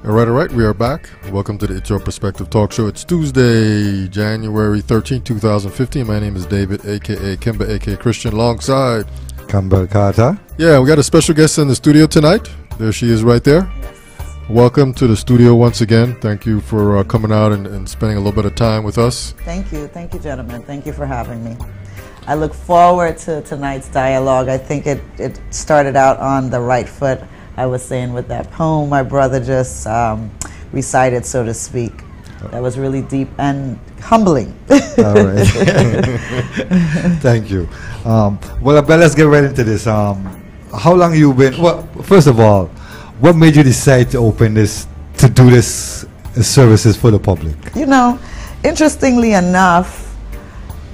All right, we are back. Welcome to the It's Your Perspective Talk Show. It's Tuesday, January 13, 2015. My name is David, a.k.a. Kimba, a.k.a. Christian, alongside Campbell Carter. Yeah, we got a special guest in the studio tonight. There she is right there. Welcome to the studio once again. Thank you for coming out and spending a little bit of time with us. Thank you, gentlemen. Thank you for having me. I look forward to tonight's dialogue. I think it started out on the right foot. I was saying with that poem my brother just recited, so to speak. That was really deep and humbling. All right. Thank you. Well, Abbelle, let's get right into this. How long you been? Well, first of all, what made you decide to open this, to do this services for the public? You know, interestingly enough,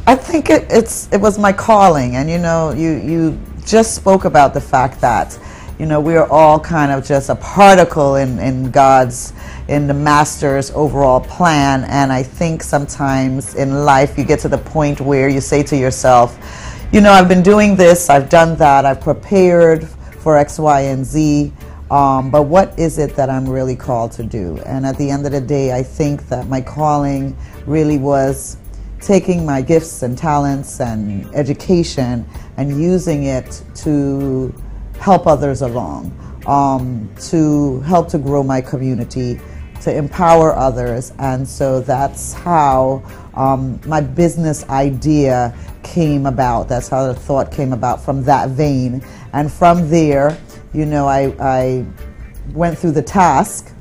I think it was my calling. And you know, you just spoke about the fact that, you know, we are all kind of just a particle in the Master's overall plan. And I think sometimes in life you get to the point where you say to yourself, you know, I've been doing this, I've done that, I've prepared for X, Y, and Z, but what is it that I'm really called to do? And at the end of the day, I think that my calling really was taking my gifts and talents and education and using it to help others along, to help to grow my community, to empower others. And so that's how my business idea came about. That's how the thought came about, from that vein. And from there, you know, I went through the task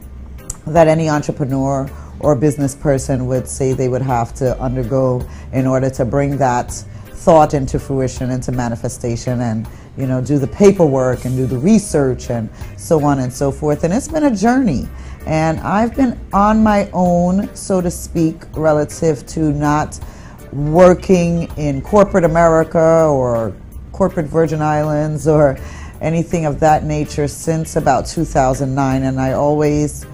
that any entrepreneur or business person would say they would have to undergo in order to bring that thought into fruition, into manifestation, and, you know, do the paperwork and do the research and so on and so forth. And it's been a journey. And I've been on my own, so to speak, relative to not working in corporate America or corporate Virgin Islands or anything of that nature since about 2009. And I always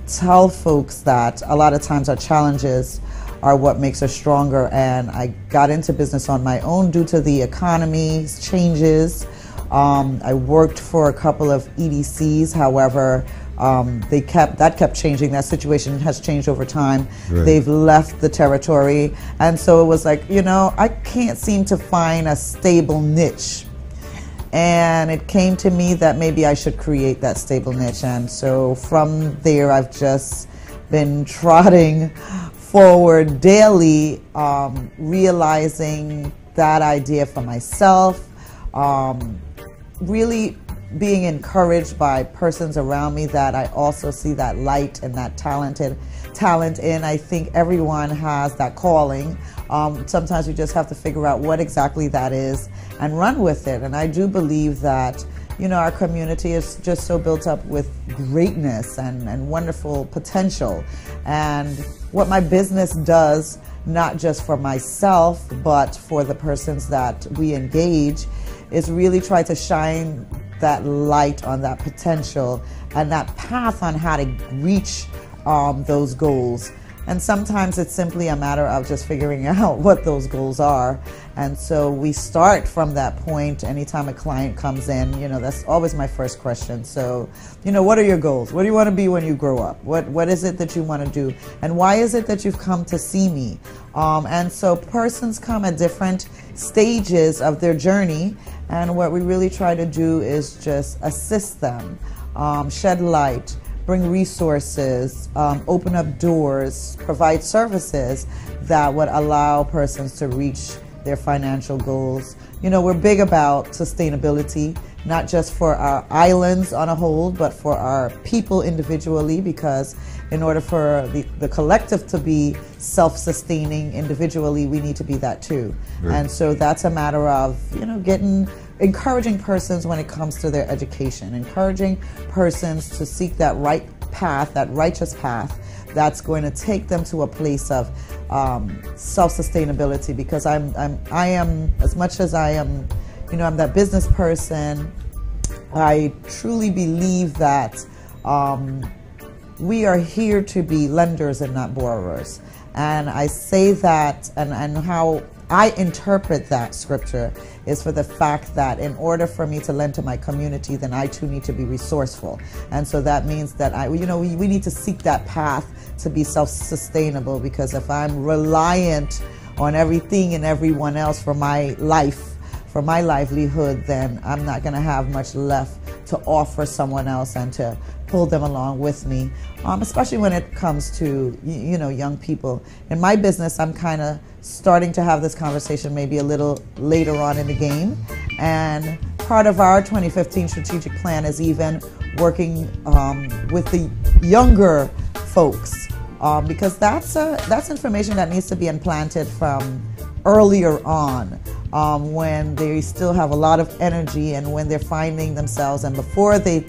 tell folks that a lot of times our challenges are what makes us stronger. And I got into business on my own due to the economy's changes. I worked for a couple of EDCs, however, that kept changing. That situation has changed over time. Right. They've left the territory. And so it was like, you know, I can't seem to find a stable niche. And it came to me that maybe I should create that stable niche. And so from there, I've just been trotting forward daily, realizing that idea for myself, really being encouraged by persons around me that I also see that light and that talent in. I think everyone has that calling. Sometimes we just have to figure out what exactly that is and run with it. And I do believe that, you know, our community is just so built up with greatness and wonderful potential. And what my business does, not just for myself, but for the persons that we engage, is really try to shine that light on that potential and that path on how to reach those goals. And sometimes it's simply a matter of just figuring out what those goals are. And so we start from that point. Anytime a client comes in, you know, that's always my first question. So, you know, what are your goals? What do you want to be when you grow up? What is it that you want to do? And why is it that you've come to see me? And so persons come at different stages of their journey. And what we really try to do is just assist them, shed light, bring resources, open up doors, provide services that would allow persons to reach their financial goals. You know, we're big about sustainability, not just for our islands on a whole, but for our people individually, because in order for the collective to be self-sustaining individually, we need to be that too. Right. And so that's a matter of, you know, encouraging persons when it comes to their education, encouraging persons to seek that right path, that righteous path that's going to take them to a place of self-sustainability. Because I am, as much as I am, you know, I'm that business person, I truly believe that we are here to be lenders and not borrowers. And I say that, and how I interpret that scripture is for the fact that in order for me to lend to my community, then I too need to be resourceful. And so that means that we need to seek that path to be self-sustainable, because if I'm reliant on everything and everyone else for my life, for my livelihood, then I'm not going to have much left to offer someone else and to pull them along with me, especially when it comes to young people. In my business, I'm kind of starting to have this conversation maybe a little later on in the game, and part of our 2015 strategic plan is even working with the younger folks, because that's information that needs to be implanted from earlier on, when they still have a lot of energy and when they're finding themselves, and before they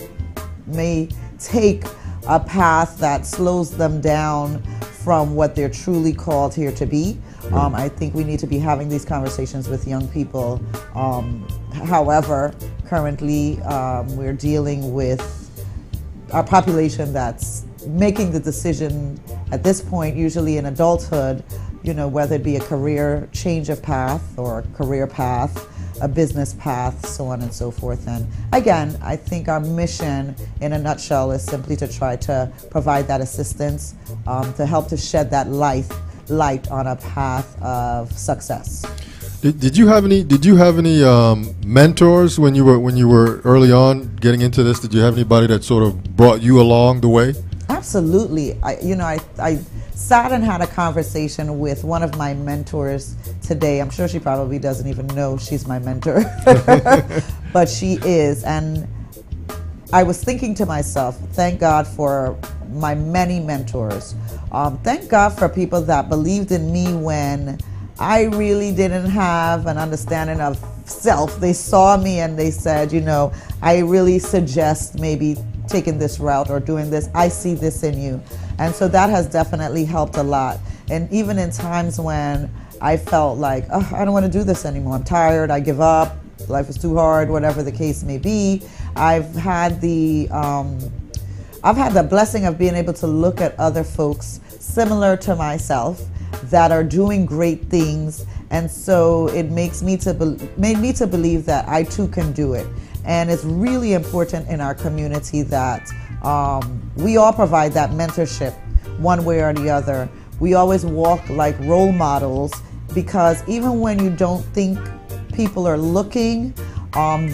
may take a path that slows them down from what they're truly called here to be. I think we need to be having these conversations with young people. However, currently we're dealing with a population that's making the decision at this point, usually in adulthood, whether it be a career change of path or a career path, a business path, so on and so forth. And again, I think our mission in a nutshell is simply to try to provide that assistance, to help to shed that light on a path of success. Did you have any mentors when you were early on getting into this? Did you have anybody that sort of brought you along the way? Absolutely. I sat and had a conversation with one of my mentors today. I'm sure she probably doesn't even know she's my mentor, but she is. And I was thinking to myself, thank God for my many mentors. Thank God for people that believed in me when I really didn't have an understanding of self. They saw me and they said, I really suggest maybe taking this route or doing this. I see this in you. And so that has definitely helped a lot. And even in times when I felt like, oh, I don't want to do this anymore, I'm tired, I give up, life is too hard, whatever the case may be, I've had the blessing of being able to look at other folks similar to myself that are doing great things, and so it made me to believe that I too can do it. And it's really important in our community that we all provide that mentorship one way or the other. We always walk like role models, because even when you don't think people are looking,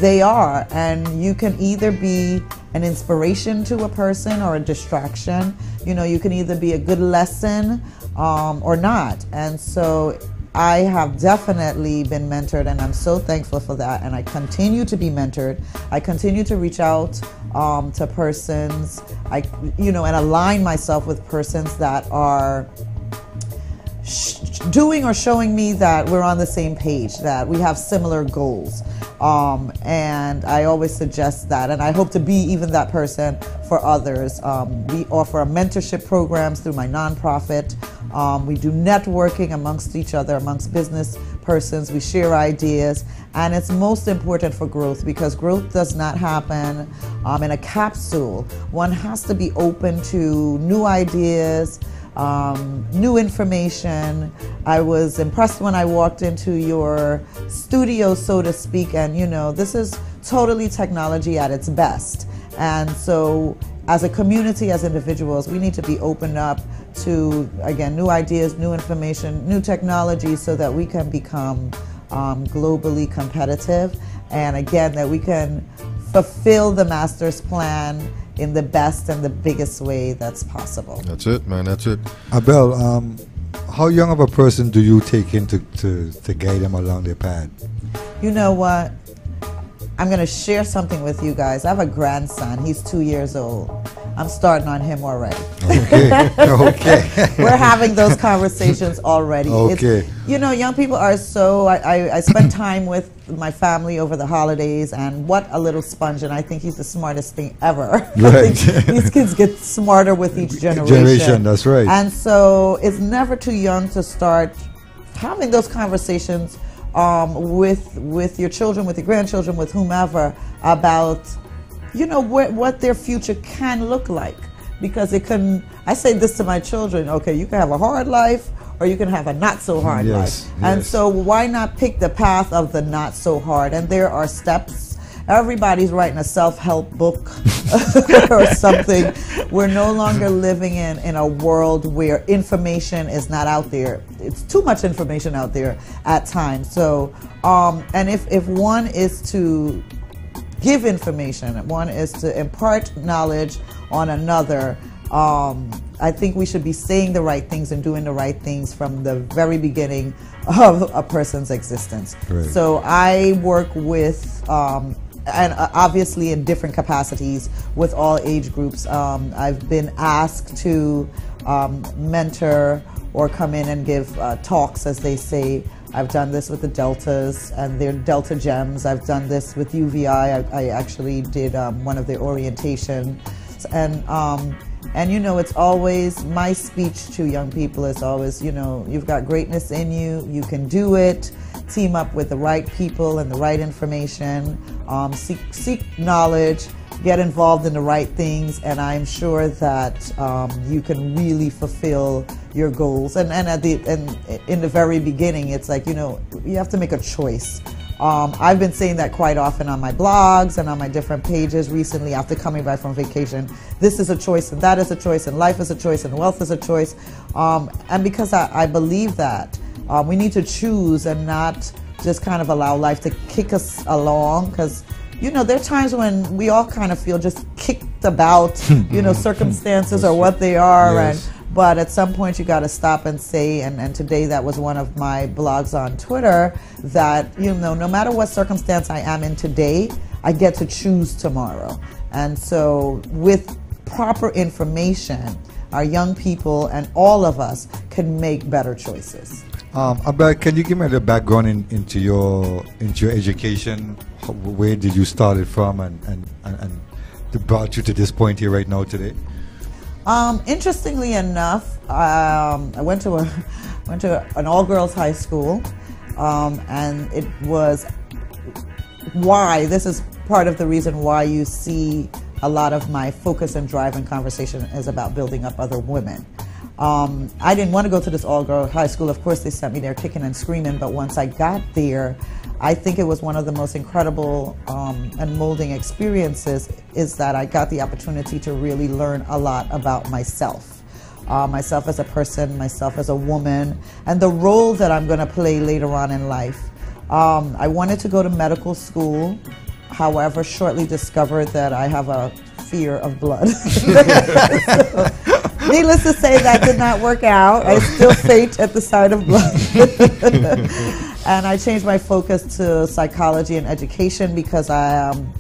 they are, and you can either be an inspiration to a person or a distraction. You can either be a good lesson or not. And so I have definitely been mentored, and I'm so thankful for that. And I continue to be mentored. I continue to reach out to persons, and align myself with persons that are doing or showing me that we're on the same page, that we have similar goals. And I always suggest that, and I hope to be even that person for others. We offer mentorship programs through my nonprofit. We do networking amongst each other, amongst business persons. We share ideas, and it's most important for growth, because growth does not happen in a capsule. One has to be open to new ideas, new information. I was impressed when I walked into your studio, so to speak, and this is totally technology at its best. And so as a community, as individuals, we need to be open up to, again, new ideas, new information, new technology, so that we can become globally competitive, and again, that we can fulfill the master's plan in the best and the biggest way that's possible. That's it, man. That's it. Abbelle, how young of a person do you take in to guide them along their path? You know what? I'm going to share something with you guys. I have a grandson. He's 2 years old. I'm starting on him already. Okay. Okay. We're having those conversations already. Okay. Young people are so, I spend time with my family over the holidays, and what a little sponge, and I think he's the smartest thing ever. Right. I think these kids get smarter with each generation. That's right. And so it's never too young to start having those conversations with your children, with your grandchildren, with whomever, about what their future can look like. Because it can, I say this to my children, okay, you can have a hard life or you can have a not so hard life. And so why not pick the path of the not so hard? And there are steps. Everybody's writing a self-help book or something. We're no longer living in a world where information is not out there. It's too much information out there at times. So, and if one is to give information, one is to impart knowledge on another, I think we should be saying the right things and doing the right things from the very beginning of a person's existence. Right. So I work with, and obviously in different capacities with all age groups. I've been asked to mentor or come in and give talks, as they say. I've done this with the Deltas and their Delta Gems. I've done this with UVI. I actually did one of their orientation. And you know, it's always, my speech to young people is always, you know, you've got greatness in you, you can do it, team up with the right people and the right information, seek knowledge, get involved in the right things, and I'm sure that you can really fulfill your goals. And in the very beginning, it's like, you know, you have to make a choice. I've been saying that quite often on my blogs and on my different pages recently after coming back from vacation. This is a choice, and that is a choice, and life is a choice, and wealth is a choice. And because I believe that, we need to choose and not just kind of allow life to kick us along, because, you know, there are times when we all kind of feel just kicked about, you know, circumstances or what they are. Yes. But at some point you got to stop and say, and today that was one of my blogs on Twitter, that, you know, no matter what circumstance I am in today, I get to choose tomorrow. And so with proper information, our young people and all of us can make better choices. Abbelle, can you give me the background into your education? Where did you start it from, and brought you to this point here right now today? Interestingly enough, I went to an all-girls high school, and it was why, this is part of the reason why you see a lot of my focus and drive and conversation is about building up other women. I didn't want to go to this all-girl high school. Of course, they sent me there kicking and screaming, but once I got there, I think it was one of the most incredible and molding experiences, is that I got the opportunity to really learn a lot about myself. Myself as a person, myself as a woman, and the role that I'm going to play later on in life. I wanted to go to medical school, however, shortly discovered that I have a fear of blood. So, needless to say, that did not work out. I still faint at the sight of blood. And I changed my focus to psychology and education because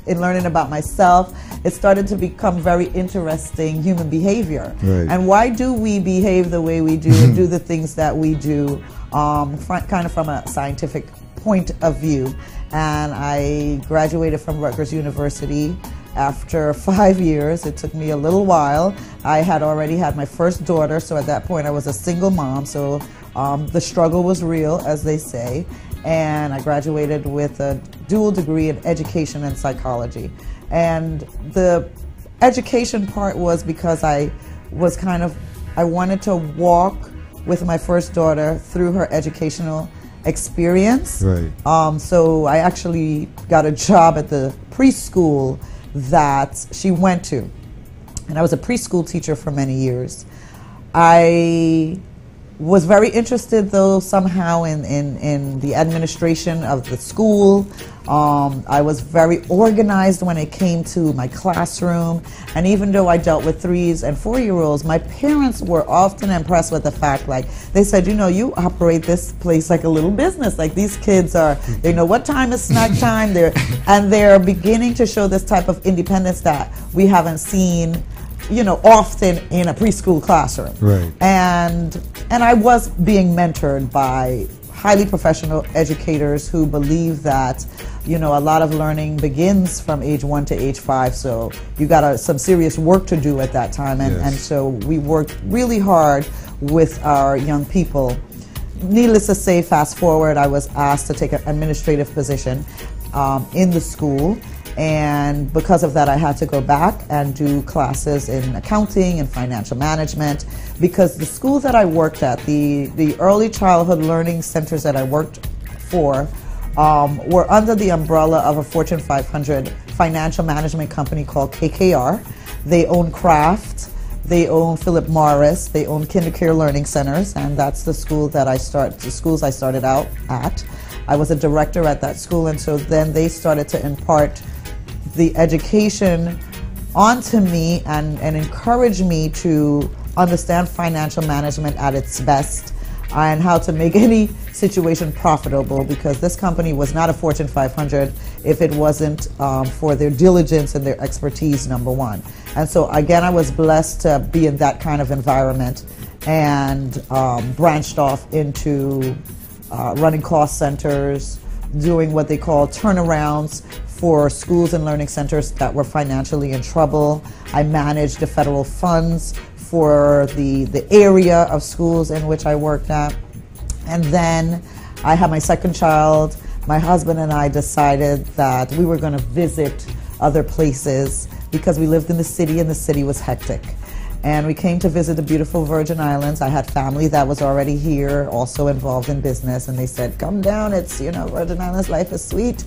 in learning about myself, it started to become very interesting, human behavior. Right. And why do we behave the way we do and do the things that we do, kind of from a scientific point of view. And I graduated from Rutgers University after 5 years. It took me a little while. I had already had my first daughter, so at that point I was a single mom, so the struggle was real, as they say. And I graduated with a dual degree in education and psychology. And the education part was because I wanted to walk with my first daughter through her educational experience. Right. So I actually got a job at the preschool that she went to. And I was a preschool teacher for many years. I was very interested, though, somehow in the administration of the school. I was very organized when it came to my classroom. And even though I dealt with 3- and 4-year-olds, my parents were often impressed with the fact, like, they said, you know, you operate this place like a little business. Like, these kids they know what time is snack time. They're beginning to show this type of independence that we haven't seen, you know, often in a preschool classroom. Right. And I was being mentored by highly professional educators who believe that, you know, a lot of learning begins from age 1 to age 5. So you got some serious work to do at that time. And so we worked really hard with our young people. Needless to say, fast forward, I was asked to take an administrative position in the school. And because of that, I had to go back and do classes in accounting and financial management, because the school that I worked at, the early childhood learning centers that I worked for, were under the umbrella of a Fortune 500 financial management company called KKR. They own Kraft, they own Philip Morris, they own KinderCare Learning Centers, and that's the schools I started out at. I was a director at that school, and so then they started to impart the education onto me and encourage me to understand financial management at its best and how to make any situation profitable, because this company was not a Fortune 500 if it wasn't for their diligence and their expertise, number one. And so again, I was blessed to be in that kind of environment, and branched off into running cost centers, doing what they call turnarounds for schools and learning centers that were financially in trouble. I managed the federal funds for the area of schools in which I worked at. And then I had my second child. My husband and I decided that we were going to visit other places because we lived in the city and the city was hectic. And we came to visit the beautiful Virgin Islands. I had family that was already here, also involved in business, and they said, come down, it's, Virgin Islands life is sweet.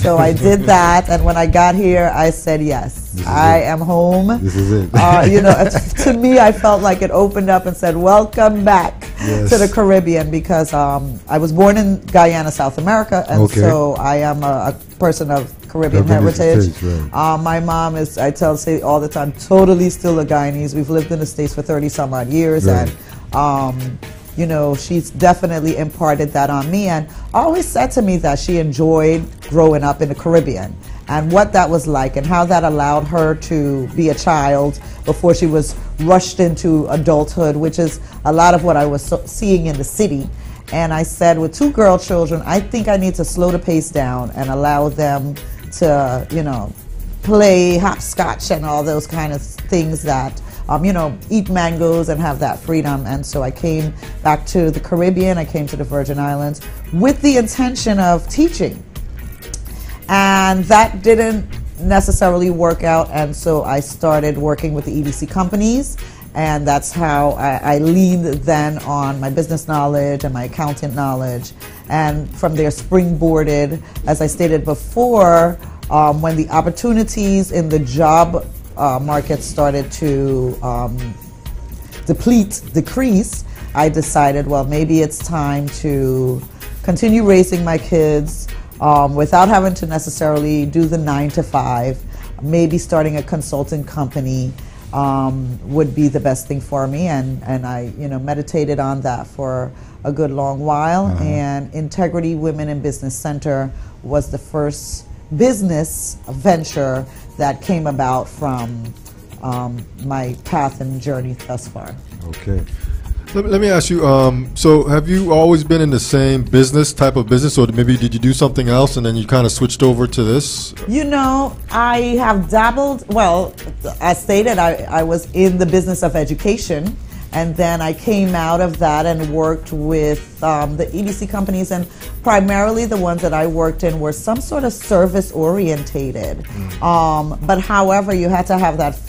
So I did that, and when I got here, I said, yes, I am home. This is it. To me, I felt like it opened up and said, welcome back to the Caribbean, because I was born in Guyana, South America, and so I am a person of Caribbean heritage. Right. My mom is, say all the time, totally still a Guyanese. We've lived in the States for 30 some odd years, right. And she's definitely imparted that on me, and always said to me that she enjoyed growing up in the Caribbean and what that was like and how that allowed her to be a child before she was rushed into adulthood, which is a lot of what I was seeing in the city. And I said, with two girl children, I think I need to slow the pace down and allow them to, play hopscotch and all those kind of things that, eat mangoes and have that freedom. And so I came back to the Caribbean, I came to the Virgin Islands with the intention of teaching. And that didn't necessarily work out, and so I started working with the EDC companies, and that's how I leaned then on my business knowledge and my accountant knowledge, and from there springboarded, as I stated before, when the opportunities in the job market started to decrease, I decided, well, maybe it's time to continue raising my kids without having to necessarily do the 9 to 5. Maybe starting a consulting company would be the best thing for me, and I meditated on that for a good long while. And Integrity Women in Business Center was the first business venture that came about from my path and journey thus far. Okay. Let me ask you, so have you always been in the same type of business, or maybe did you do something else and then you kind of switched over to this? I have dabbled, well, as stated, I was in the business of education, and then I came out of that and worked with the EDC companies, and primarily the ones that I worked in were some sort of service orientated. But however, you had to have that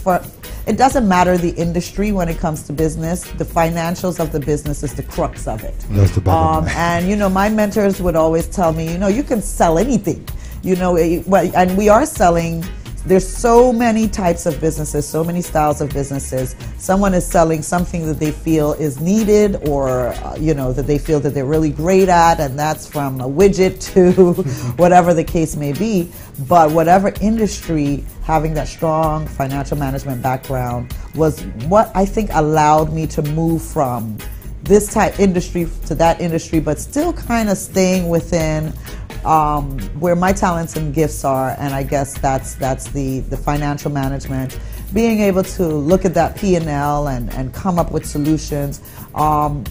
it doesn't matter the industry when it comes to business. The financials of the business is the crux of it. That's the bottom line. And my mentors would always tell me, you can sell anything. And we are selling. There's so many types of businesses, so many styles of businesses. Someone is selling something that they feel is needed, or that they feel that they're really great at, and that's from a widget to whatever the case may be. But whatever industry, having that strong financial management background was what I think allowed me to move from this type industry to that industry, but still kind of staying within where my talents and gifts are. And I guess that's the financial management, being able to look at that P&L and come up with solutions,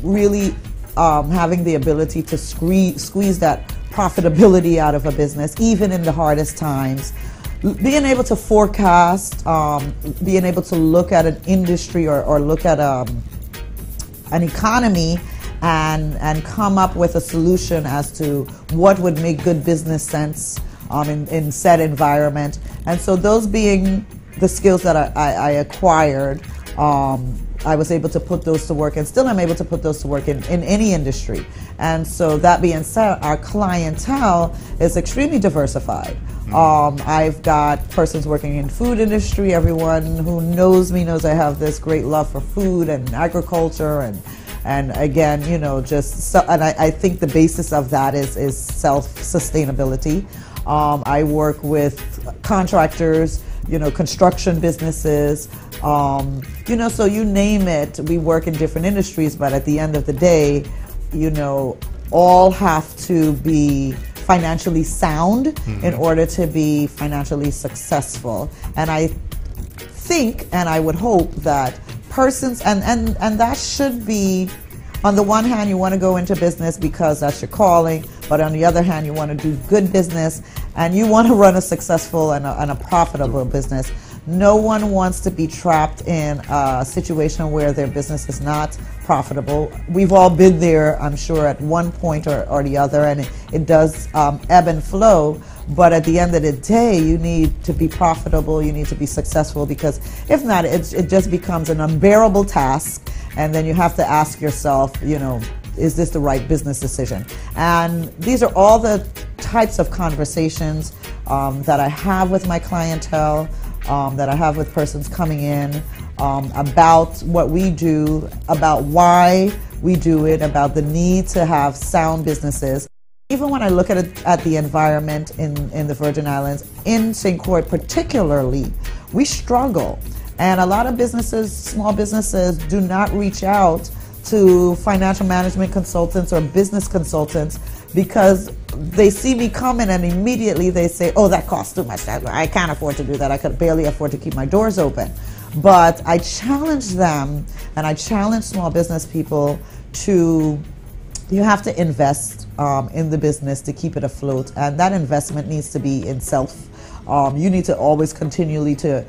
really having the ability to squeeze that profitability out of a business, even in the hardest times. Being able to forecast, being able to look at an industry or look at an economy and come up with a solution as to what would make good business sense in said environment. And so those being the skills that I acquired, I was able to put those to work, and still I'm able to put those to work in any industry. And so that being said, our clientele is extremely diversified. I've got persons working in food industry. Everyone who knows me knows I have this great love for food and agriculture, and again, you know, and I think the basis of that is self-sustainability. I work with contractors, you know, construction businesses, you know, so you name it, we work in different industries, but at the end of the day, you know, all have to be financially sound in order to be financially successful. And I think, and I would hope that persons, and that should be, on the one hand, you want to go into business because that's your calling, but on the other hand, you want to do good business, and you want to run a successful and a profitable business. No one wants to be trapped in a situation where their business is not profitable. We've all been there, I'm sure, at one point or the other, and it does ebb and flow. But at the end of the day, you need to be profitable, you need to be successful, because if not, it just becomes an unbearable task, and then you have to ask yourself, you know, is this the right business decision? And these are all the types of conversations that I have with my clientele, that I have with persons coming in, about what we do, about why we do it, about the need to have sound businesses. Even when I look at the environment in the Virgin Islands, in St. Croix particularly, we struggle. And a lot of businesses, small businesses, do not reach out to financial management consultants or business consultants because they see me coming and immediately they say, oh, that costs too much. I can't afford to do that. I could barely afford to keep my doors open. But I challenge them, and I challenge small business people to, you have to invest in the business to keep it afloat, and that investment needs to be in self. You need to always continue to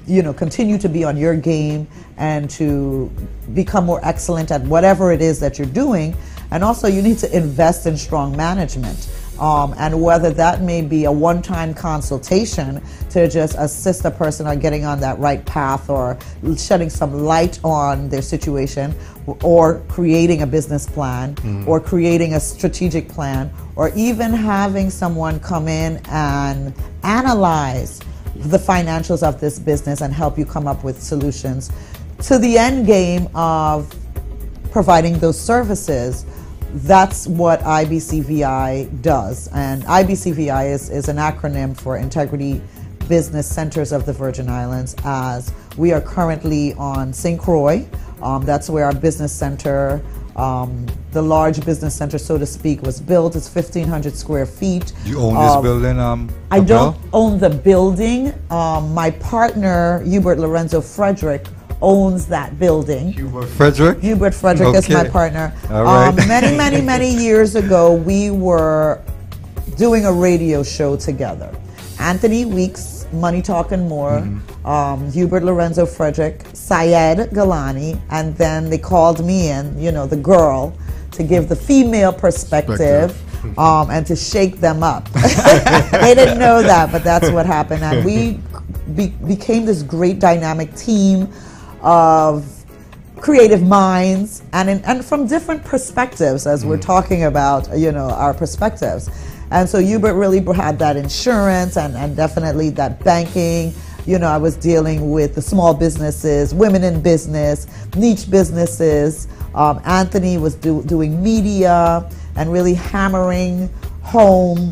be on your game and to become more excellent at whatever it is that you're doing. And also you need to invest in strong management. And whether that may be a one-time consultation to just assist a person on getting on that right path, or shedding some light on their situation, or creating a business plan, or creating a strategic plan, or even having someone come in and analyze the financials of this business and help you come up with solutions to the end game of providing those services. That's what IBCVI does. And IBCVI is an acronym for Integrity Business Centers of the Virgin Islands, as we are currently on St. Croix. That's where our business center, the large business center, so to speak, was built. It's 1,500 square feet. You own this building, I don't own the building. My partner, Hubert Lorenzo Frederick, owns that building. Hubert Frederick? Hubert Frederick is my partner. All right. Many years ago, we were doing a radio show together. Anthony Weeks, Money Talking More, Hubert Lorenzo Frederick, Syed Galani, and then they called me in, you know, the girl, to give the female perspective. And to shake them up. They didn't know that, but that's what happened. And we became this great dynamic team of creative minds, and from different perspectives, as we're talking about, you know, our perspectives. And so Hubert really had that insurance and definitely that banking. You know, I was dealing with the small businesses, women in business, niche businesses. Anthony was doing media and really hammering home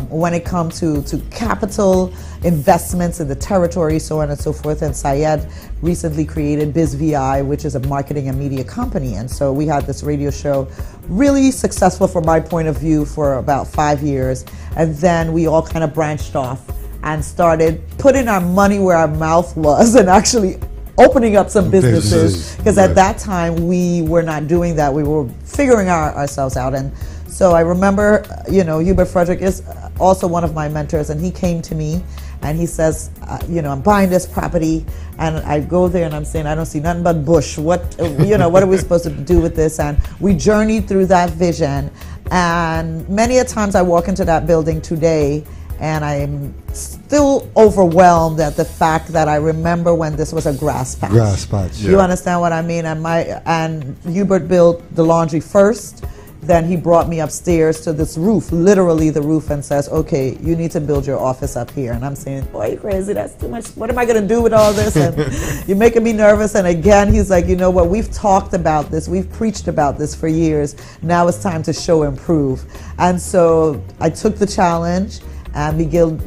when it comes to capital investments in the territory, so on and so forth. And Syed recently created BizVI, which is a marketing and media company. And so we had this radio show, really successful from my point of view, for about 5 years. And then we all kind of branched off and started putting our money where our mouth was and actually opening up some businesses, because at that time we were not doing that. We were figuring ourselves out. And so I remember, you know, Hubert Frederick is also one of my mentors, and he came to me and he says, you know, I'm buying this property, and I go there and I'm saying, I don't see nothing but bush. What, you know, what are we supposed to do with this? And we journeyed through that vision, And many a times I walk into that building today and I'm still overwhelmed at the fact that I remember when this was a grass patch. Grass patch. You understand what I mean? And Hubert built the laundry first. Then he brought me upstairs to this roof, literally the roof, and says, okay, you need to build your office up here. And I'm saying, boy, you crazy, that's too much. What am I going to do with all this? And you're making me nervous. And again, he's like, you know what, we've talked about this. We've preached about this for years. Now it's time to show and prove. And so I took the challenge and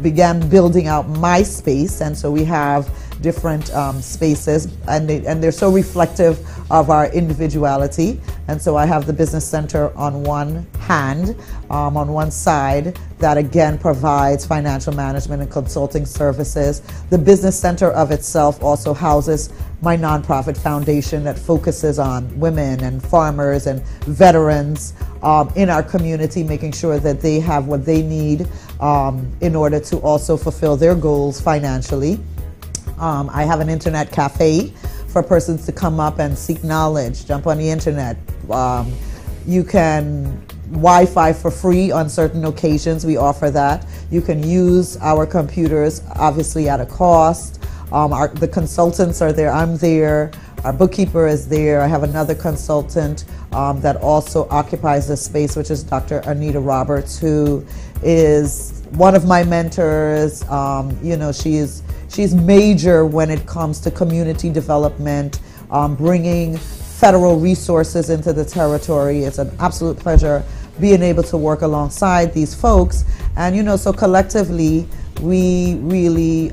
began building out my space. And so we have different spaces, and they're so reflective of our individuality. And so I have the business center on one hand, on one side, that again provides financial management and consulting services. The business center of itself also houses my nonprofit foundation that focuses on women and farmers and veterans in our community, making sure that they have what they need in order to also fulfill their goals financially. I have an internet cafe for persons to come up and seek knowledge, jump on the internet. You can Wi-Fi for free on certain occasions. We offer that. You can use our computers, obviously at a cost. The consultants are there. I'm there. Our bookkeeper is there. I have another consultant that also occupies the space, which is Dr. Anita Roberts, who is one of my mentors. You know, she's major when it comes to community development, bringing federal resources into the territory. It's an absolute pleasure being able to work alongside these folks. And, you know, so collectively, we really,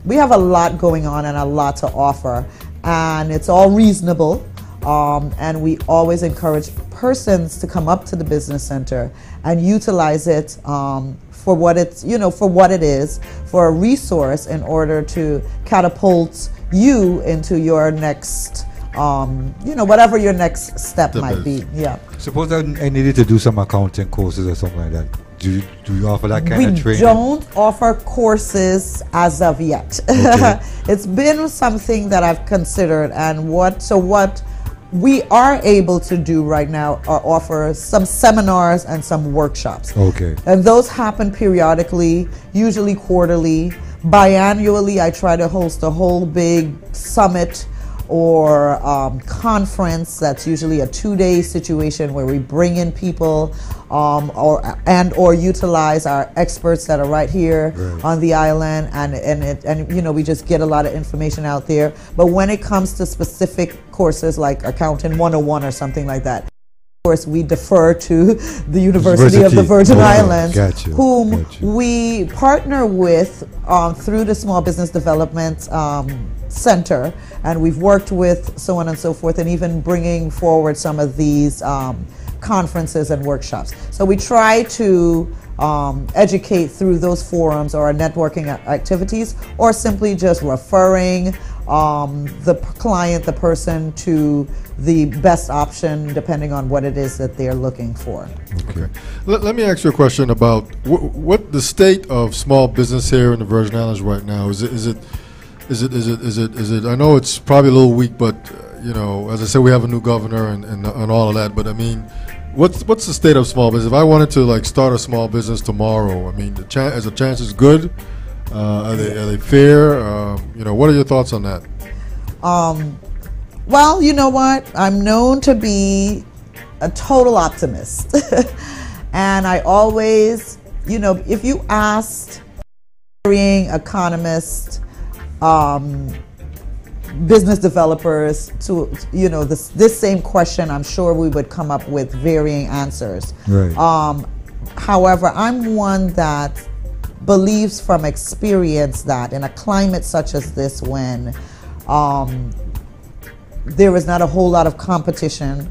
we have a lot going on and a lot to offer. And it's all reasonable. And we always encourage persons to come up to the business center and utilize it for what it's, you know, for what it is, for a resource in order to catapult you into your next, you know, whatever your next step might be. Yeah. Suppose I needed to do some accounting courses or something like that. Do you offer that kind of training? We don't offer courses as of yet. Okay. It's been something that I've considered, and what we are able to do right now are offer some seminars and some workshops. Okay. And those happen periodically, usually quarterly. Biannually, I try to host a whole big summit or conference that's usually a 2-day situation where we bring in people or utilize our experts that are right here on the island, and you know, we just get a lot of information out there. But when it comes to specific courses like Accounting 101 or something like that, of course, we defer to the University of the Virgin Islands, whom we partner with through the Small Business Development Center, and we've worked with so on and so forth, and even bringing forward some of these conferences and workshops. So we try to educate through those forums or our networking activities, or simply just referring the client, the person, to the best option depending on what it is that they're looking for. Okay. Let me ask you a question about what the state of small business here in the Virgin Islands right now. Is it? I know it's probably a little weak, but you know, as I said, we have a new governor and all of that. But I mean, what's the state of small business? If I wanted to like start a small business tomorrow, I mean, is the chances good? Are they fair? You know, what are your thoughts on that? Well, you know what? I'm known to be a total optimist, and I always, you know, if you asked varying economists, business developers to, you know, this same question, I'm sure we would come up with varying answers. Right. However, I'm one that believes from experience that in a climate such as this, when there is not a whole lot of competition,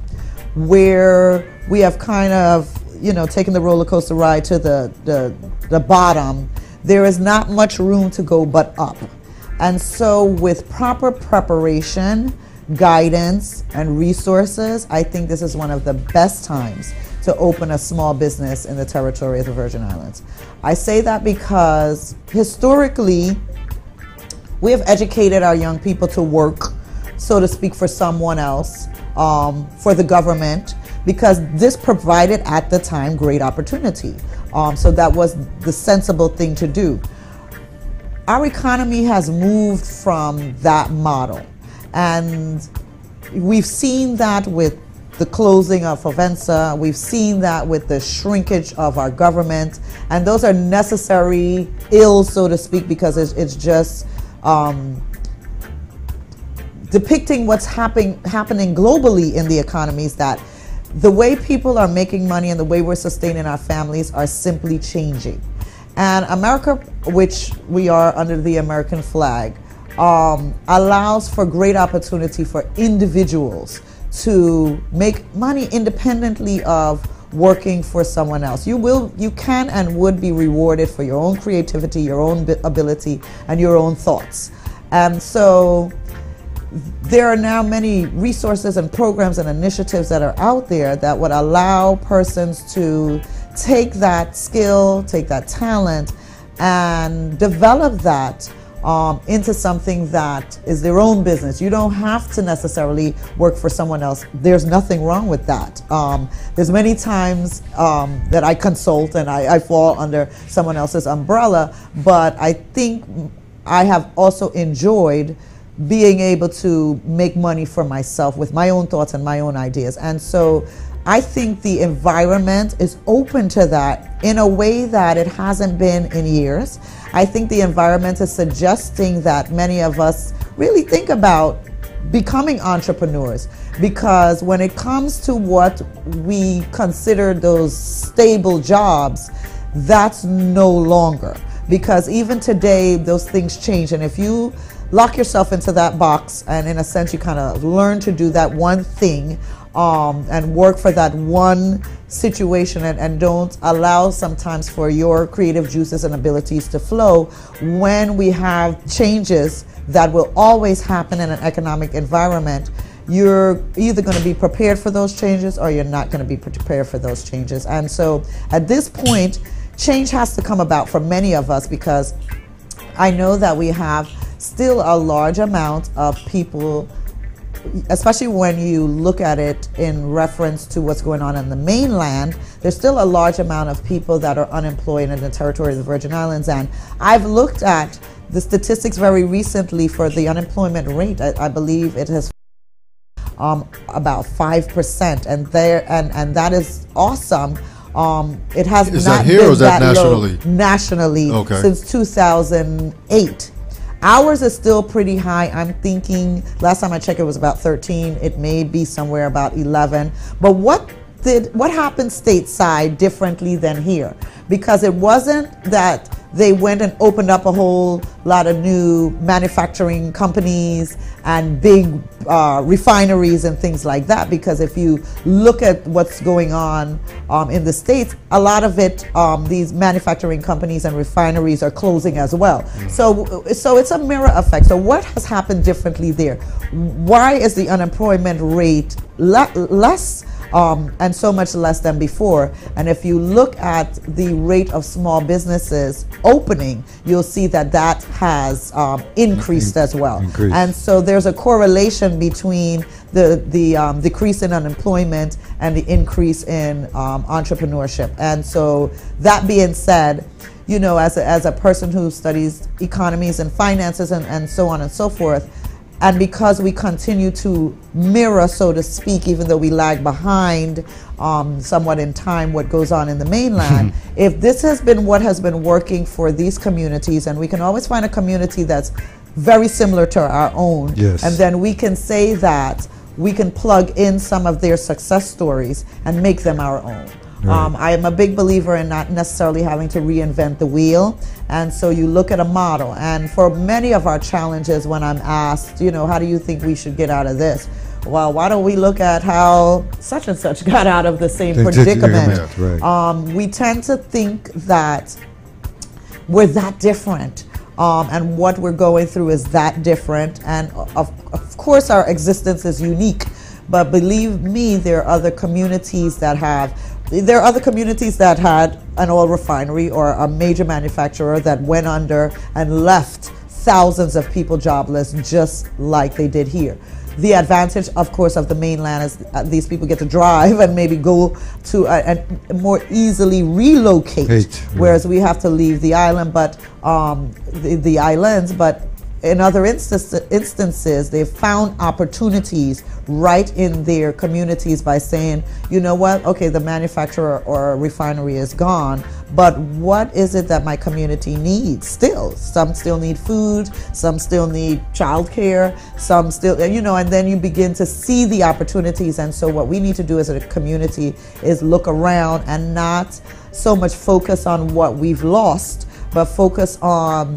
where we have kind of, you know, taken the roller coaster ride to the bottom, there is not much room to go but up. And so with proper preparation, guidance, and resources, I think this is one of the best times to open a small business in the territory of the Virgin Islands. I say that because historically, we have educated our young people to work, so to speak, for someone else, for the government, because this provided at the time great opportunity. So that was the sensible thing to do. Our economy has moved from that model, and we've seen that with the closing of Fovensa. We've seen that with the shrinkage of our government, and those are necessary ills, so to speak, because it's just depicting what's happening globally in the economies, that the way people are making money and the way we're sustaining our families are simply changing. And America, which we are under the American flag, allows for great opportunity for individuals to make money independently of working for someone else. You can and would be rewarded for your own creativity, your own ability, and your own thoughts. And so there are now many resources and programs and initiatives that are out there that would allow persons to take that skill, take that talent, and develop that into something that is their own business. You don't have to necessarily work for someone else. There's nothing wrong with that. There's many times that I consult and I fall under someone else's umbrella, but I think I have also enjoyed being able to make money for myself with my own thoughts and my own ideas. And so I think the environment is open to that in a way that it hasn't been in years. I think the environment is suggesting that many of us really think about becoming entrepreneurs, because when it comes to what we consider those stable jobs, that's no longer. Because even today, those things change. And if you lock yourself into that box, and in a sense you kind of learn to do that one thing and work for that one situation, and don't allow sometimes for your creative juices and abilities to flow, when we have changes that will always happen in an economic environment, you're either going to be prepared for those changes or you're not going to be prepared for those changes. And so at this point, change has to come about for many of us, because I know that we have still a large amount of people, especially when you look at it in reference to what's going on in the mainland, there's still a large amount of people that are unemployed in the territory of the Virgin Islands. And I've looked at the statistics very recently for the unemployment rate. I believe it has about 5%, and that is awesome. It has is not that here been or is that that nationally? low nationally Okay. since 2008. Ours is still pretty high. I'm thinking, last time I checked, it was about 13. It may be somewhere about 11. But what happened stateside differently than here? Because it wasn't that they went and opened up a whole lot of new manufacturing companies and big refineries and things like that. Because if you look at what's going on in the States, a lot of it, these manufacturing companies and refineries are closing as well. So it's a mirror effect. So what has happened differently there? Why is the unemployment rate less? And so much less than before. And if you look at the rate of small businesses opening, you'll see that that has increased as well. And so there's a correlation between the decrease in unemployment and the increase in entrepreneurship. And so that being said, you know, as a person who studies economies and finances and so on and so forth, and because we continue to mirror, so to speak, even though we lag behind somewhat in time what goes on in the mainland, if this has been what has been working for these communities, and we can always find a community that's very similar to our own, yes, and then we can say that we can plug in some of their success stories and make them our own. Right. I am a big believer in not necessarily having to reinvent the wheel. And so you look at a model. And for many of our challenges, when I'm asked, you know, how do you think we should get out of this? Well, why don't we look at how such and such got out of the same predicament? Right. We tend to think that we're that different. And what we're going through is that different. And of course, our existence is unique. But believe me, there are other communities that had an oil refinery or a major manufacturer that went under and left thousands of people jobless, just like they did here. The advantage, of course, of the mainland is these people get to drive and maybe go to and more easily relocate, whereas we have to leave the island, but the islands. But in other instances, they've found opportunities right in their communities by saying, you know what, okay, the manufacturer or refinery is gone, but what is it that my community needs still? Some still need food, some still need childcare, some still, you know, and then you begin to see the opportunities. And so what we need to do as a community is look around and not so much focus on what we've lost, but focus on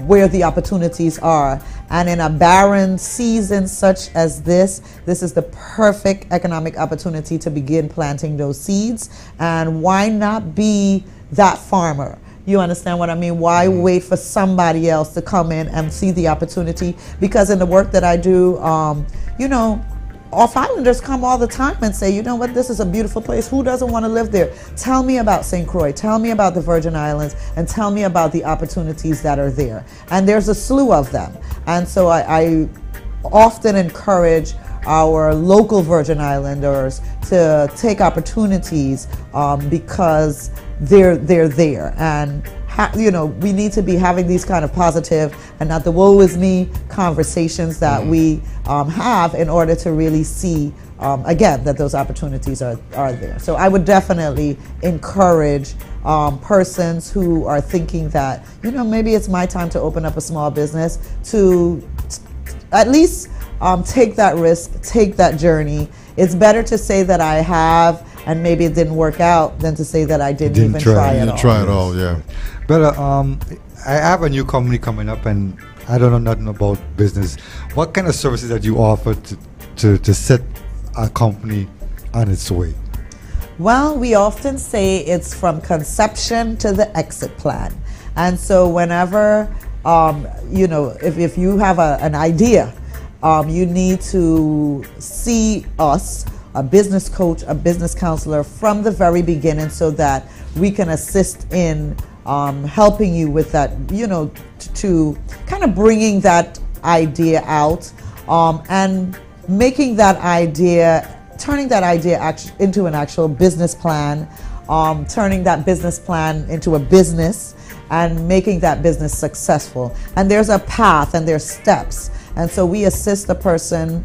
where the opportunities are. And in a barren season such as this is the perfect economic opportunity to begin planting those seeds. And why not be that farmer? You understand what I mean? Why wait for somebody else to come in and see the opportunity? Because in the work that I do, you know, off-islanders come all the time and say, you know what, this is a beautiful place. Who doesn't want to live there? Tell me about St. Croix. Tell me about the Virgin Islands, and tell me about the opportunities that are there. And there's a slew of them. And so I often encourage our local Virgin Islanders to take opportunities because they're there. And you know, we need to be having these kind of positive and not the woe is me conversations that we have in order to really see, again, that those opportunities are there. So I would definitely encourage persons who are thinking that, you know, maybe it's my time to open up a small business to at least take that risk, take that journey. It's better to say that I have and maybe it didn't work out than to say that I didn't even try at all. Try it all, yeah. But I have a new company coming up, and I don't know nothing about business. What kind of services that you offer to set a company on its way? Well, we often say it's from conception to the exit plan. And so whenever, you know, if you have an idea, you need to see us, a business coach, a business counselor from the very beginning, so that we can assist in helping you with that, you know, to kind of bringing that idea out and making that idea, turning that idea into an actual business plan, turning that business plan into a business and making that business successful. And there's a path and there's steps. And so we assist the persons,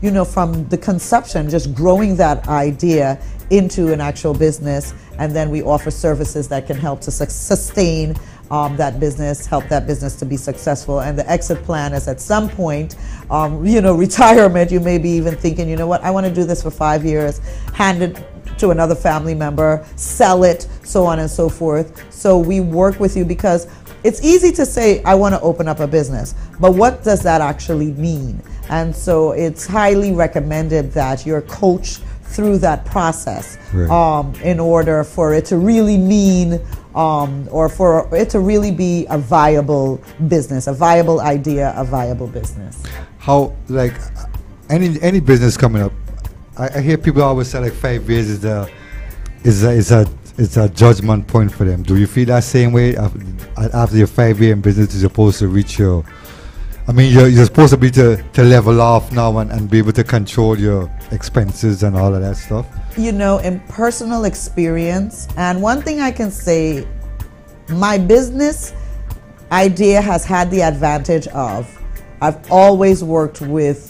you know, from the conception, just growing that idea into an actual business, and then we offer services that can help to sustain that business, help that business to be successful. And the exit plan is at some point, you know, retirement. You may be even thinking, you know what, I want to do this for 5 years, hand it to another family member, sell it, so on and so forth. So we work with you, because it's easy to say, I want to open up a business, but what does that actually mean? And so it's highly recommended that you're coached through that process, right, in order for it to really mean, or for it to really be a viable business, a viable idea, a viable business. How, like, any business coming up, I hear people always say like 5 years is a judgment point for them. Do you feel that same way after your 5 year in business? You're supposed to reach your, I mean, you're supposed to be to level off now and be able to control your expenses and all of that stuff? You know, in personal experience, and one thing I can say, my business idea has had the advantage of, I've always worked with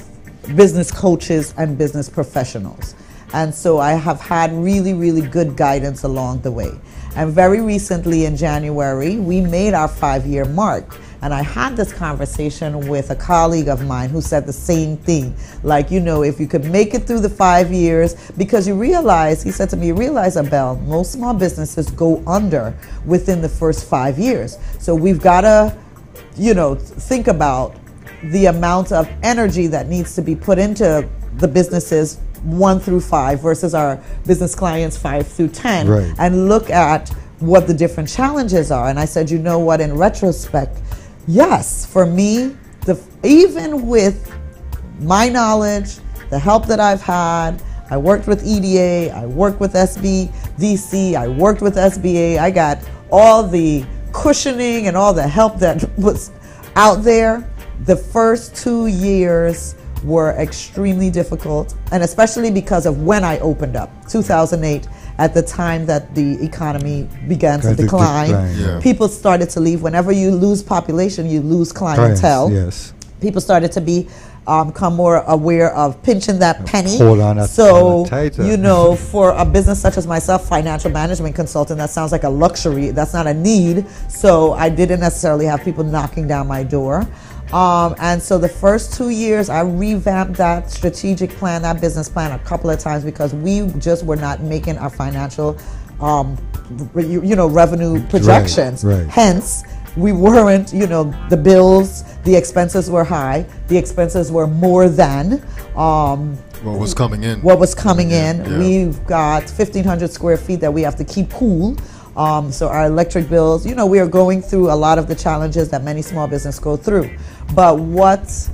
business coaches and business professionals. And so I have had really, really good guidance along the way. And very recently in January, we made our 5-year mark. And I had this conversation with a colleague of mine who said the same thing. Like, you know, if you could make it through the 5 years, because you realize, he said to me, you realize, Abbelle, most small businesses go under within the first 5 years. So we've got to, you know, think about the amount of energy that needs to be put into the businesses 1 through 5 versus our business clients 5 through 10, right, and look at what the different challenges are. And I said, you know what, in retrospect, yes, for me, even with my knowledge, the help that I've had, I worked with EDA, I worked with SBDC, I worked with SBA, I got all the cushioning and all the help that was out there. The first 2 years were extremely difficult, and especially because of when I opened up, 2008, at the time that the economy began to decline. Yeah. People started to leave. Whenever you lose population, you lose clientele. Yes. People started to become more aware of pinching that penny. Hold on that So, tighter. you know, for a business such as myself, financial management consultant, that sounds like a luxury. That's not a need. So I didn't necessarily have people knocking down my door. And so the first 2 years, I revamped that strategic plan, that business plan a couple of times because we just were not making our financial, revenue projections. Right. Hence, we weren't, the bills, the expenses were high. The expenses were more than What was coming in. what was coming in. Yeah. We've got 1,500 square feet that we have to keep cool. So our electric bills, we are going through a lot of the challenges that many small businesses go through. But what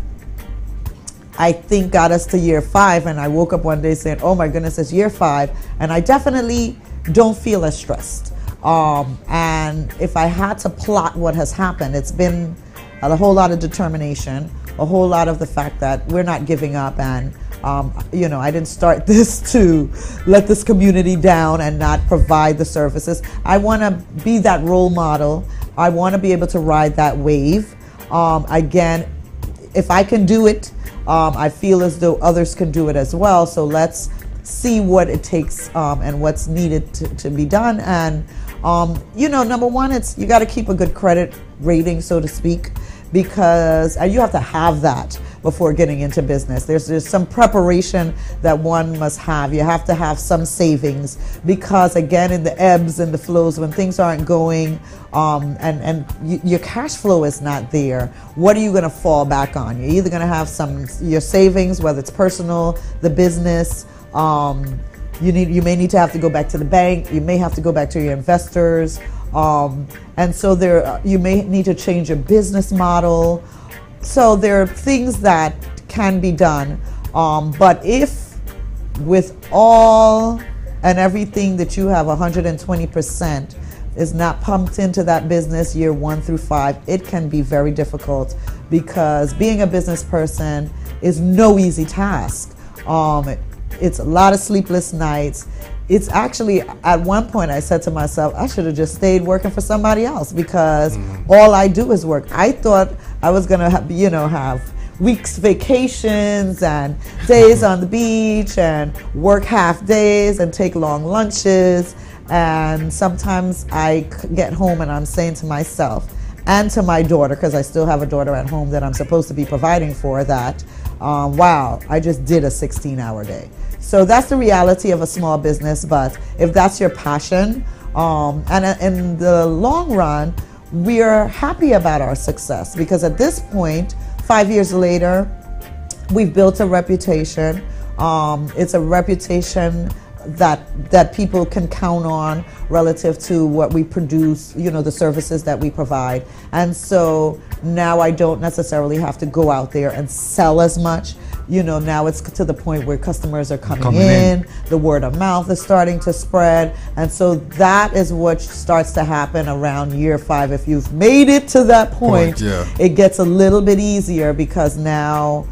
I think got us to year 5, and I woke up one day saying, oh my goodness, it's year 5, and I definitely don't feel as stressed. And if I had to plot what has happened, it's been a whole lot of determination, a whole lot of the fact that we're not giving up, and I didn't start this to let this community down and not provide the services. I want to be that role model. I want to be able to ride that wave. Again, if I can do it, I feel as though others can do it as well. So let's see what it takes and what's needed to be done. And number one, you got to keep a good credit rating, so to speak, because you have to have that before getting into business. There's some preparation that one must have. You have to have some savings because, again, in the ebbs and the flows, when things aren't going and your cash flow is not there, what are you going to fall back on? You're either going to have your savings, whether it's personal, the business. You may need to have to go back to the bank. You may have to go back to your investors. And so you may need to change your business model. So there are things that can be done. But if with all and everything that you have 120% is not pumped into that business year 1 through 5, it can be very difficult because being a business person is no easy task. It's a lot of sleepless nights. It's actually, at one point I said to myself, I should have just stayed working for somebody else because all I do is work. I thought I was going to have weeks vacations and days on the beach and work half days and take long lunches. And sometimes I get home and I'm saying to myself and to my daughter, because I still have a daughter at home that I'm supposed to be providing for, that, wow, I just did a 16-hour day. So that's the reality of a small business. But if that's your passion, and in the long run, we're happy about our success because at this point, 5 years later, we've built a reputation. It's a reputation that people can count on relative to what we produce, the services that we provide. And so now I don't necessarily have to go out there and sell as much. Now it's to the point where customers are coming in, the word of mouth is starting to spread. And so that is what starts to happen around year 5. If you've made it to that point, it gets a little bit easier because now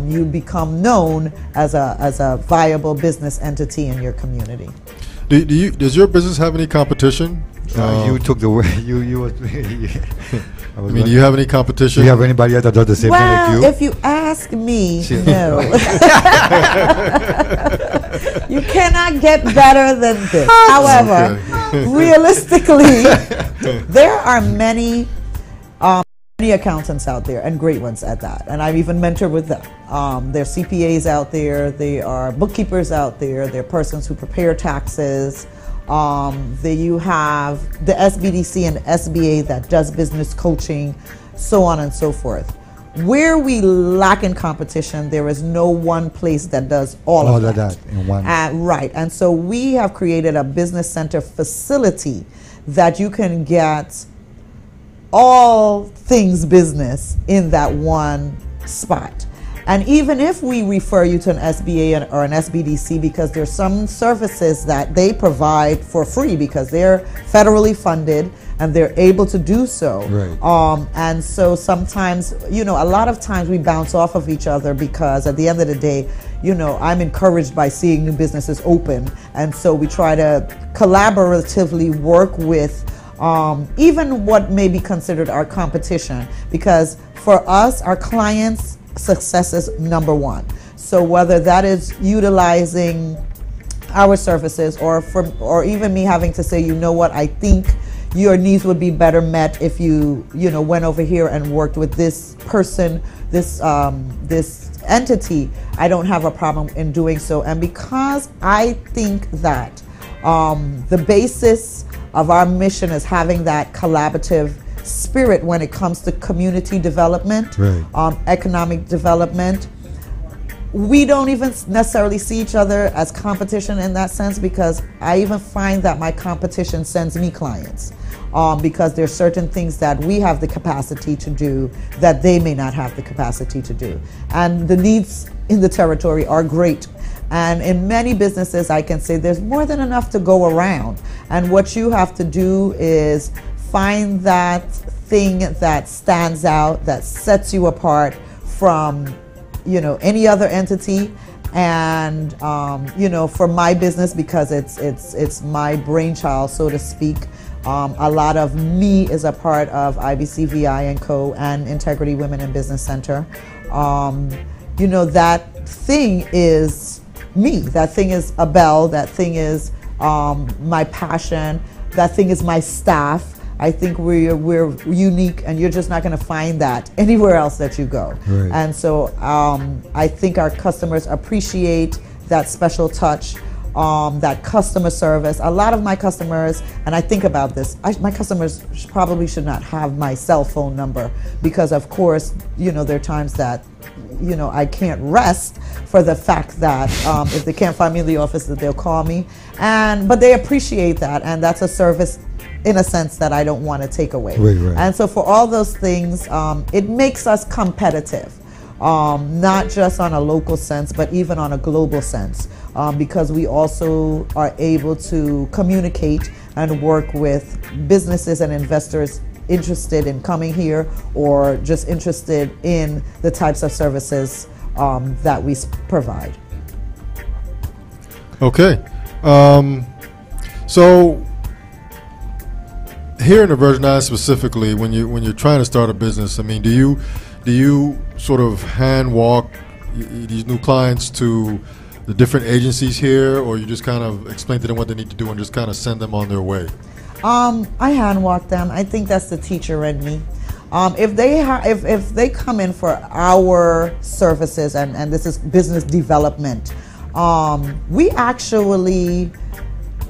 you become known as a viable business entity in your community. Does your business have any competition? You took the way you do you have any competition? Do you have anybody else that does the same thing like you? If you ask me, no. You cannot get better than this. However, realistically, there are many accountants out there, and great ones at that, and I've even mentored with them. There are CPAs out there, there are bookkeepers out there, there are persons who prepare taxes. You have the SBDC and SBA that does business coaching, so on and so forth. Where we lack in competition, there is no one place that does all of that in one. Right, and so we have created a business center facility that you can get all things business in that one spot. And even if we refer you to an SBA or an SBDC, because there's some services that they provide for free because they're federally funded and they're able to do so. Right. And so sometimes, a lot of times we bounce off of each other because at the end of the day, I'm encouraged by seeing new businesses open. And so we try to collaboratively work with even what may be considered our competition, because for us, our clients' success is number one. So whether that is utilizing our services or even me having to say, what, I think your needs would be better met if you went over here and worked with this person, this entity, I don't have a problem in doing so. And because I think that the basis of our mission is having that collaborative spirit when it comes to community development, right. Economic development, we don't even necessarily see each other as competition in that sense, because I even find that my competition sends me clients. Because there's certain things that we have the capacity to do that they may not have the capacity to do. And the needs in the territory are great. And in many businesses, I can say there's more than enough to go around. And what you have to do is find that thing that stands out, that sets you apart from, any other entity. And, for my business, because it's my brainchild, so to speak, a lot of me is a part of IBCVI & Co. and Integrity Women in Business Center. That thing is me. That thing is Abbelle. That thing is my passion. That thing is my staff. I think we're unique, and you're just not going to find that anywhere else that you go. Right. And so I think our customers appreciate that special touch. That customer service. A lot of my customers, and I think about this, my customers probably should not have my cell phone number, because of course, there are times that, I can't rest for the fact that if they can't find me in the office, that they'll call me. But they appreciate that, and that's a service in a sense that I don't want to take away. Right. And so for all those things, it makes us competitive. Not just on a local sense, but even on a global sense, because we also are able to communicate and work with businesses and investors interested in coming here, or just interested in the types of services that we provide. Okay. So here in the Virgin Islands specifically, when you're trying to start a business, I mean, do you sort of hand walk these new clients to the different agencies here, or you just kind of explain to them what they need to do and just kind of send them on their way? I hand walk them. I think that's the teacher in me. If they come in for our services, and this is business development, we actually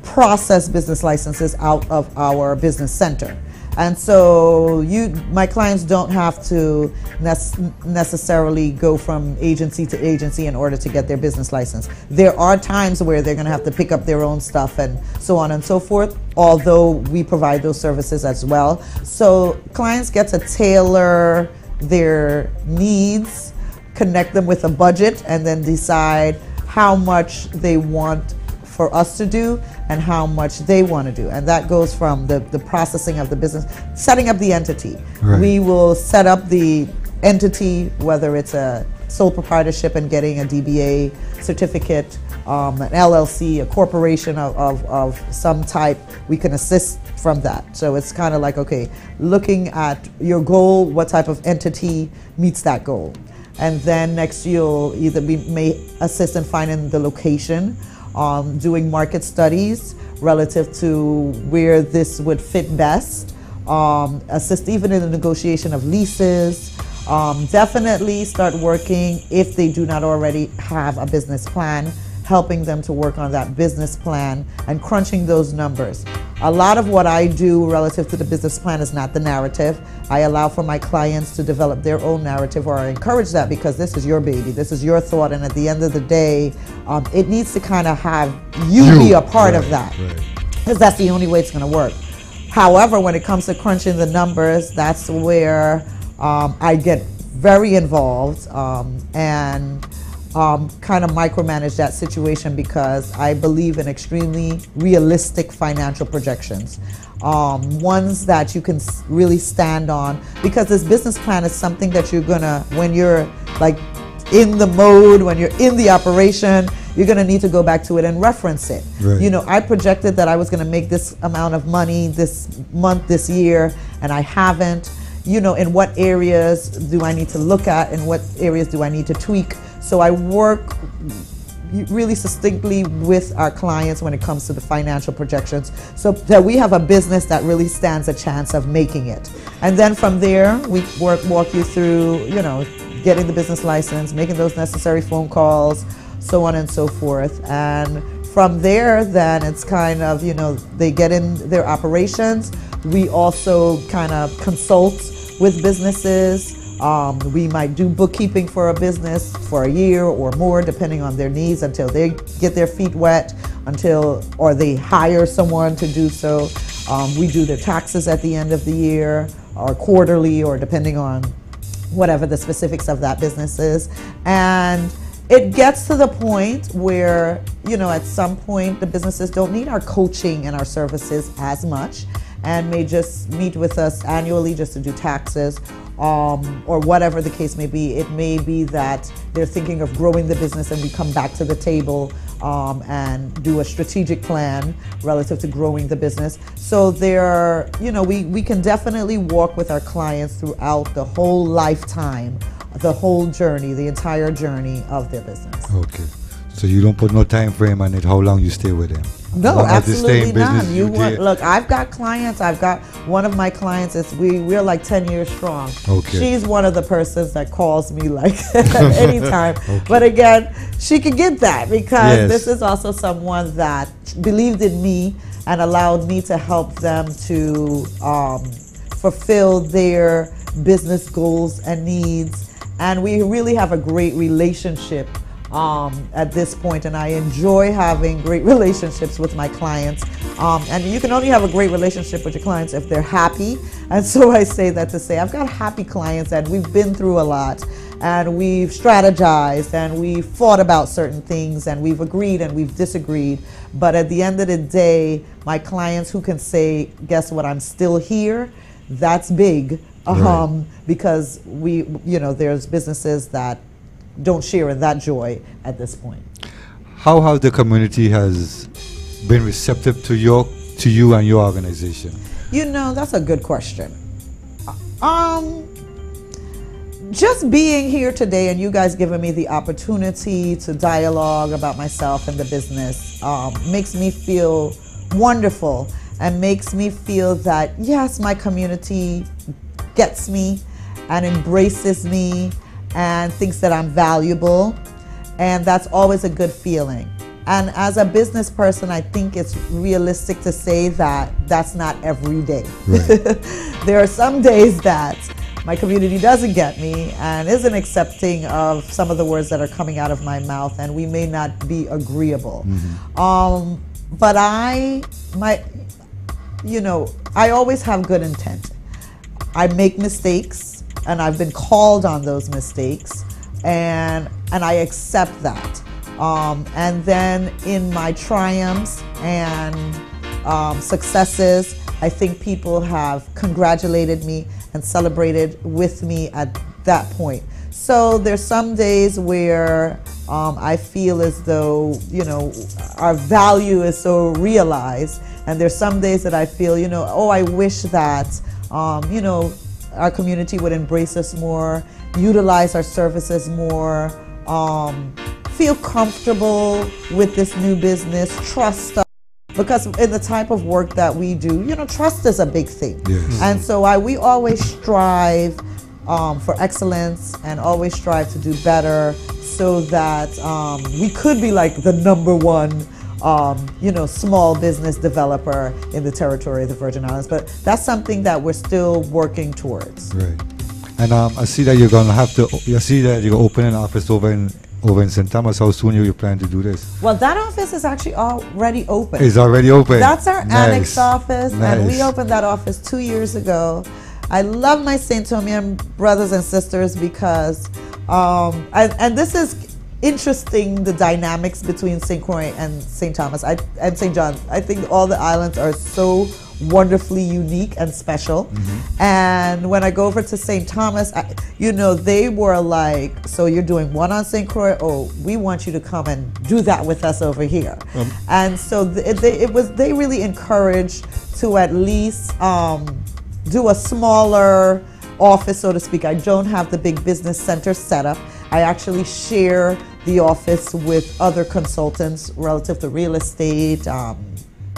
process business licenses out of our business center. And so my clients don't have to necessarily go from agency to agency in order to get their business license. There are times where they're going to have to pick up their own stuff and so on and so forth, although we provide those services as well. So clients get to tailor their needs, connect them with a budget, and then decide how much they want for us to do and how much they want to do. And that goes from the processing of the business, setting up the entity. Right. We will set up the entity, whether it's a sole proprietorship and getting a DBA certificate, an LLC, a corporation of some type. We can assist from that. So it's kind of like, okay, looking at your goal, what type of entity meets that goal. And then next you'll either may assist in finding the location, doing market studies relative to where this would fit best, assist even in the negotiation of leases, definitely start working, if they do not already have a business plan, helping them to work on that business plan and crunching those numbers. A lot of what I do relative to the business plan is not the narrative. I allow for my clients to develop their own narrative, or I encourage that, because this is your baby, this is your thought, and at the end of the day, it needs to kind of have you be a part of that, because that's the only way it's going to work. However, when it comes to crunching the numbers, that's where I get very involved and kind of micromanage that situation, because I believe in extremely realistic financial projections. ones that you can really stand on, because this business plan is something that you're gonna, when you're like in the mode, when you're in the operation, you're gonna need to go back to it and reference it. Right. You know, I projected that I was gonna make this amount of money this month, this year, and I haven't. You know, in what areas do I need to look at, and what areas do I need to tweak? So I work really succinctly with our clients when it comes to the financial projections, so that we have a business that really stands a chance of making it. And then from there, we walk you through, you know, getting the business license, making those necessary phone calls, so on and so forth. And from there, then it's kind of, you know, they get in their operations. We also kind of consult with businesses. We might do bookkeeping for a business for a year or more, depending on their needs, until they get their feet wet, or they hire someone to do so. We do their taxes at the end of the year, or quarterly, or depending on whatever the specifics of that business is. And it gets to the point where, you know, at some point the businesses don't need our coaching and our services as much, and may just meet with us annually just to do taxes, or whatever the case may be. It may be that they're thinking of growing the business, and we come back to the table and do a strategic plan relative to growing the business. So there, you know, we can definitely walk with our clients throughout the whole lifetime, the whole journey, the entire journey of their business. Okay. So you don't put no time frame on it, how long you stay with them? No, absolutely not. Look, Look, I've got clients. I've got one of my clients is we're like 10 years strong. Okay. She's one of the persons that calls me like anytime. Okay. But again, she can get that because this is also someone that believed in me and allowed me to help them to fulfill their business goals and needs. And we really have a great relationship at this point, and I enjoy having great relationships with my clients. And you can only have a great relationship with your clients if they're happy. And so I say that to say I've got happy clients, and we've been through a lot, and we've strategized, and we've fought about certain things, and we've agreed and we've disagreed. But at the end of the day, my clients who can say, guess what, I'm still here, that's big. Right. Because there's businesses that don't share in that joy at this point. How has the community has been receptive to you and your organization? You know, that's a good question. Just being here today and you guys giving me the opportunity to dialogue about myself and the business makes me feel wonderful, and makes me feel that yes, my community gets me and embraces me and thinks that I'm valuable, and that's always a good feeling. And as a business person, I think it's realistic to say that that's not every day. Right. There are some days that my community doesn't get me and isn't accepting of some of the words that are coming out of my mouth, and we may not be agreeable. Mm-hmm. But I always have good intent. I make mistakes, and I've been called on those mistakes, and I accept that. And then in my triumphs and successes, I think people have congratulated me and celebrated with me at that point. So there's some days where I feel as though, our value is so realized, and there's some days that I feel, I wish that, our community would embrace us more, utilize our services more, feel comfortable with this new business, trust us. Because in the type of work that we do, trust is a big thing. Yes. And so we always strive for excellence and always strive to do better, so that we could be like the number one small business developer in the territory of the Virgin Islands. But that's something that we're still working towards. Right. And I see that you're opening an office over in St. Thomas. How soon you plan to do this? Well, that office is actually already open. It's already open. That's our annex office, Nice. and we opened that office 2 years ago. I love my St. Thomian brothers and sisters because, and this is interesting, the dynamics between St. Croix and St. Thomas and St. John. I think all the islands are so wonderfully unique and special. And when I go over to St. Thomas, they were like, so you're doing one on St. Croix? Oh, we want you to come and do that with us over here. And so they really encouraged to at least do a smaller office, so to speak. I don't have the big business center setup. I actually share the office with other consultants relative to real estate,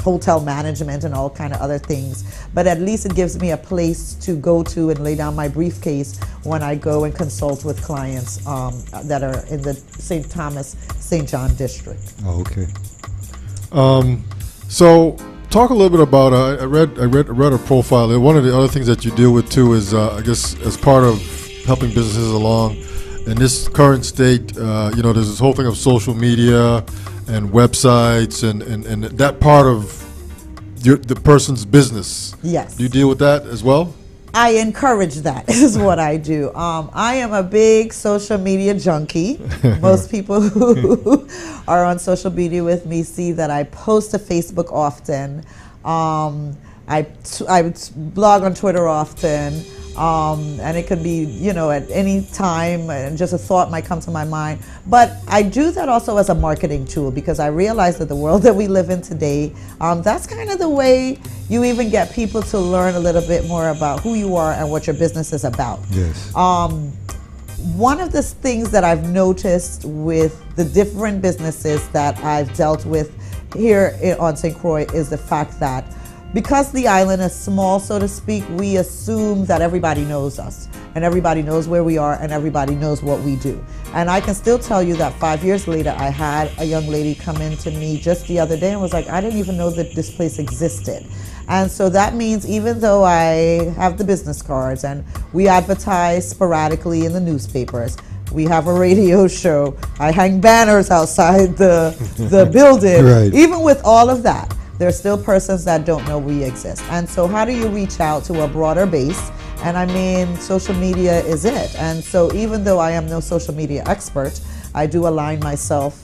hotel management, and all kind of other things. But at least it gives me a place to go to and lay down my briefcase when I go and consult with clients that are in the St. Thomas, St. John district. Oh, okay. So talk a little bit about. I read a profile. One of the other things that you deal with too is, I guess, as part of helping businesses along in this current state. There's this whole thing of social media and websites and that part of the person's business. Yes. Do you deal with that as well? I encourage that is what I do. I am a big social media junkie. Most people who are on social media with me see that I post to Facebook often. I blog on Twitter often. And it can be, at any time, and just a thought might come to my mind. But I do that also as a marketing tool, because I realize that the world that we live in today, that's kind of the way you even get people to learn a little bit more about who you are and what your business is about. Yes. One of the things that I've noticed with the different businesses that I've dealt with here on St. Croix is the fact that because the island is small, so to speak, we assume that everybody knows us and everybody knows where we are and everybody knows what we do. And I can still tell you that 5 years later, I had a young lady come in to me just the other day and was like, I didn't even know that this place existed. And so that means even though I have the business cards and we advertise sporadically in the newspapers, we have a radio show, I hang banners outside the building, Right. Even with all of that, there are still persons that don't know we exist. And so how do you reach out to a broader base? And I mean, social media is it. And so even though I am no social media expert, I do align myself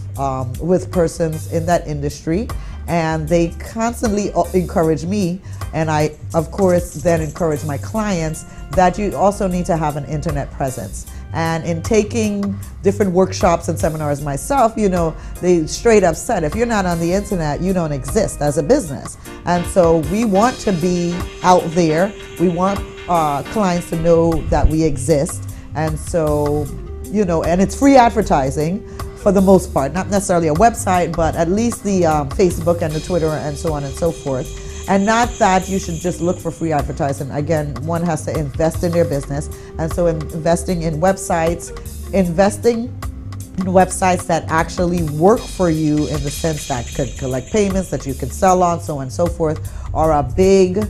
with persons in that industry, and they constantly encourage me. And I, of course, then encourage my clients that you also need to have an internet presence. And in taking different workshops and seminars myself, they straight up said, if you're not on the internet, you don't exist as a business. And so we want to be out there. We want clients to know that we exist. And so, and it's free advertising for the most part, not necessarily a website, but at least the Facebook and the Twitter and so on and so forth. And not that you should just look for free advertising. Again, one has to invest in their business. And so investing in websites that actually work for you in the sense that could collect payments, that you can sell on, so on and so forth, are a big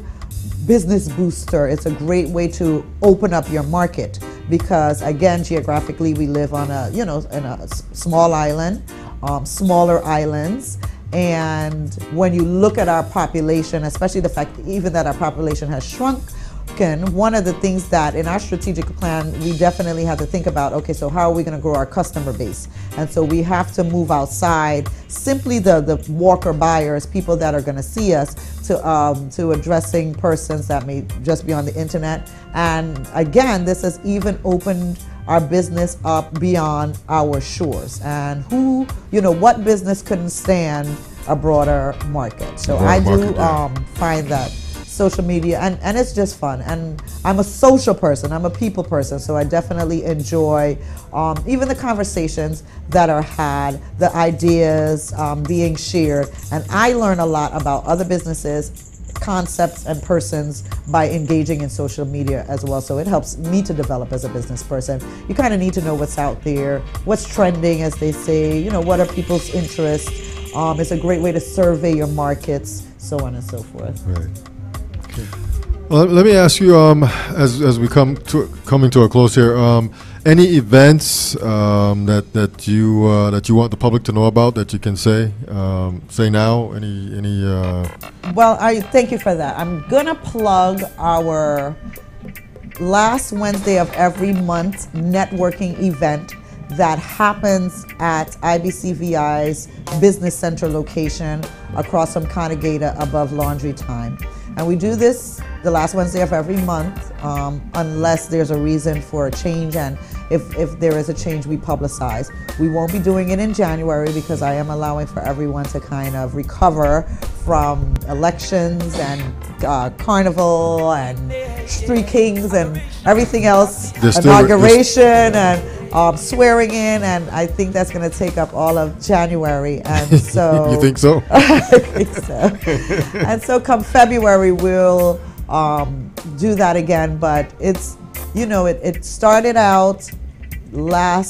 business booster. It's a great way to open up your market because, again, geographically, we live on in a small island, smaller islands. And when you look at our population, especially the fact even that our population has shrunken, one of the things that in our strategic plan, we definitely have to think about, okay, so how are we going to grow our customer base? And so we have to move outside simply the walker buyers, people that are going to see us, to addressing persons that may just be on the internet. And again, this has even opened our business up beyond our shores, and what business couldn't stand a broader market. So I do find that social media, and it's just fun, and I'm a social person, I'm a people person, so I definitely enjoy even the conversations that are had, the ideas being shared, and I learn a lot about other businesses, concepts, and persons by engaging in social media as well. So it helps me to develop as a business person. You kind of need to know what's out there, what's trending, as they say, what are people's interests. It's a great way to survey your markets, so on and so forth. Right. Okay. Well, let me ask you, as we coming to a close here, any events that you want the public to know about that you can say now? Any? Well, I thank you for that. I'm gonna plug our last Wednesday of every month networking event that happens at IBCVI's Business Center location across from Conegata above Laundry Time. And we do this the last Wednesday of every month, unless there's a reason for a change, and if there is a change, we publicize. We won't be doing it in January because I am allowing for everyone to kind of recover from elections and Carnival and Three Kings and everything else, inauguration and swearing in, and I think that's going to take up all of January. And so you think so? I think so. And so come February, we'll do that again. But it's, you know, it started out I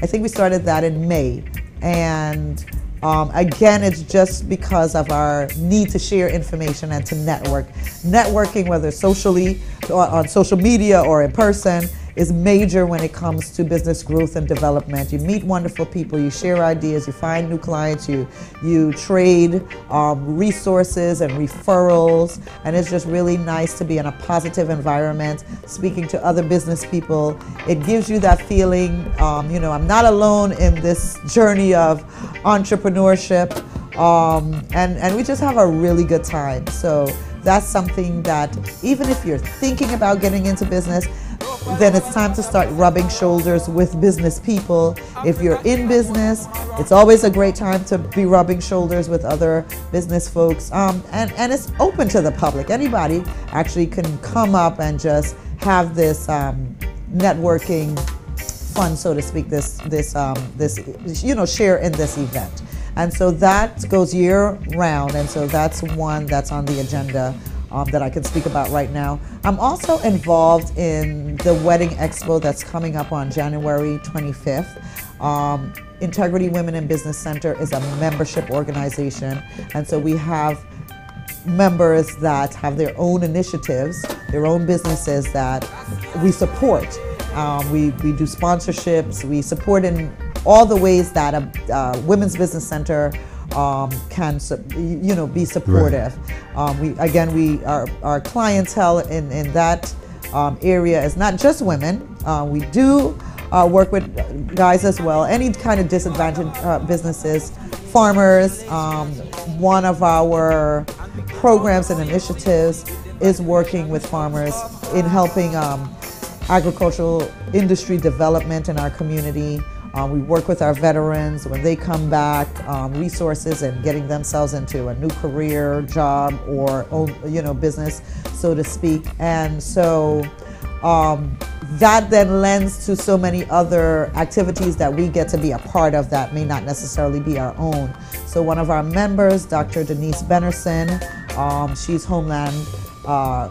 think we started that in May. And again, it's just because of our need to share information and to network. Networking, whether socially, or on social media or in person, is major when it comes to business growth and development. You meet wonderful people, you share ideas, you find new clients, you trade resources and referrals, and it's just really nice to be in a positive environment, speaking to other business people. It gives you that feeling, you know, I'm not alone in this journey of entrepreneurship, and we just have a really good time. So that's something that even if you're thinking about getting into business, then it's time to start rubbing shoulders with business people. If you're in business, it's always a great time to be rubbing shoulders with other business folks. And it's open to the public. Anybody actually can come up and just have this networking fun, so to speak, this you know, share in this event. And so that goes year round, and so that's one that's on the agenda that I can speak about right now. I'm also involved in the Wedding Expo that's coming up on January 25th. Integrity Women in Business Center is a membership organization, and so we have members that have their own initiatives, their own businesses that we support. We do sponsorships, we support in all the ways that a women's business center can, you know, be supportive. Right. Our clientele in that area is not just women. We do work with guys as well. Any kind of disadvantaged businesses, farmers. One of our programs and initiatives is working with farmers in helping agricultural industry development in our community. We work with our veterans when they come back, resources and getting themselves into a new career, job, or, you know, business, so to speak. And so that then lends to so many other activities that we get to be a part of that may not necessarily be our own. So one of our members, Dr. Denise Bennerson, she's Homeland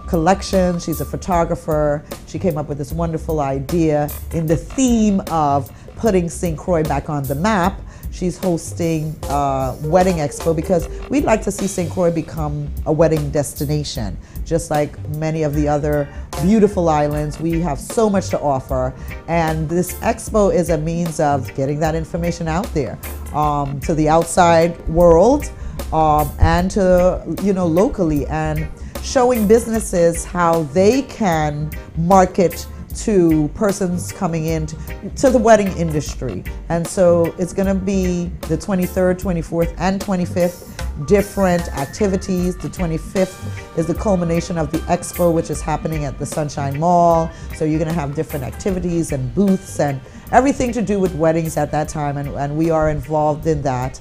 Collection. She's a photographer. She came up with this wonderful idea in the theme of putting St. Croix back on the map. She's hosting Wedding Expo because we'd like to see St. Croix become a wedding destination. Just like many of the other beautiful islands, we have so much to offer. And this expo is a means of getting that information out there to the outside world and to, you know, locally, and showing businesses how they can market to persons coming in to the wedding industry. And so it's going to be the 23rd, 24th, and 25th, different activities. The 25th is the culmination of the expo, which is happening at the Sunshine Mall. So you're going to have different activities and booths and everything to do with weddings at that time. And we are involved in that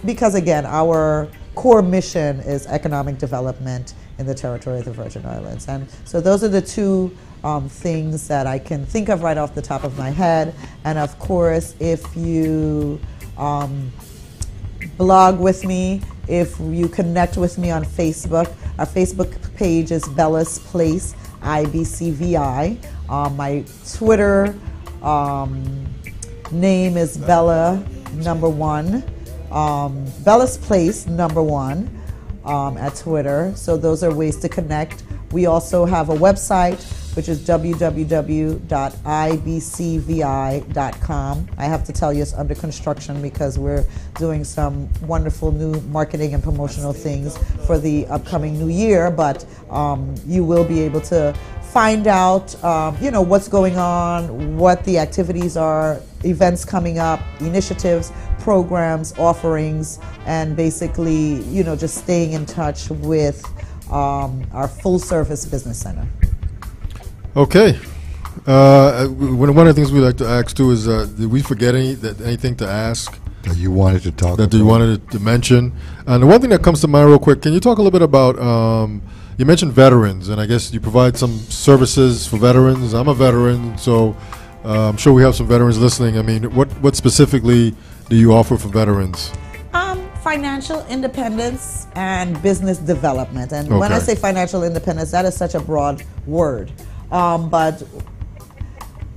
because, again, our core mission is economic development in the territory of the Virgin Islands. And so those are the two things that I can think of right off the top of my head. And of course, if you blog with me, if you connect with me on Facebook, our Facebook page is Bella's Place, IBCVI. My Twitter name is Bella #1, Bella's Place #1 at Twitter. So those are ways to connect. We also have a website, which is www.ibcvi.com. I have to tell you it's under construction because we're doing some wonderful new marketing and promotional things for the upcoming new year, but you will be able to find out you know, what's going on, what the activities are, events coming up, initiatives, programs, offerings, and basically, you know, just staying in touch with our full-service business center. Okay. One of the things we like to ask too is, did we forget anything to ask That you wanted to talk about. that you wanted to mention? And the one thing that comes to mind real quick, can you talk a little bit about, you mentioned veterans, and I guess you provide some services for veterans. I'm a veteran, so I'm sure we have some veterans listening. I mean, what specifically do you offer for veterans? Financial independence and business development. And when I Okay. say financial independence, that is such a broad word. But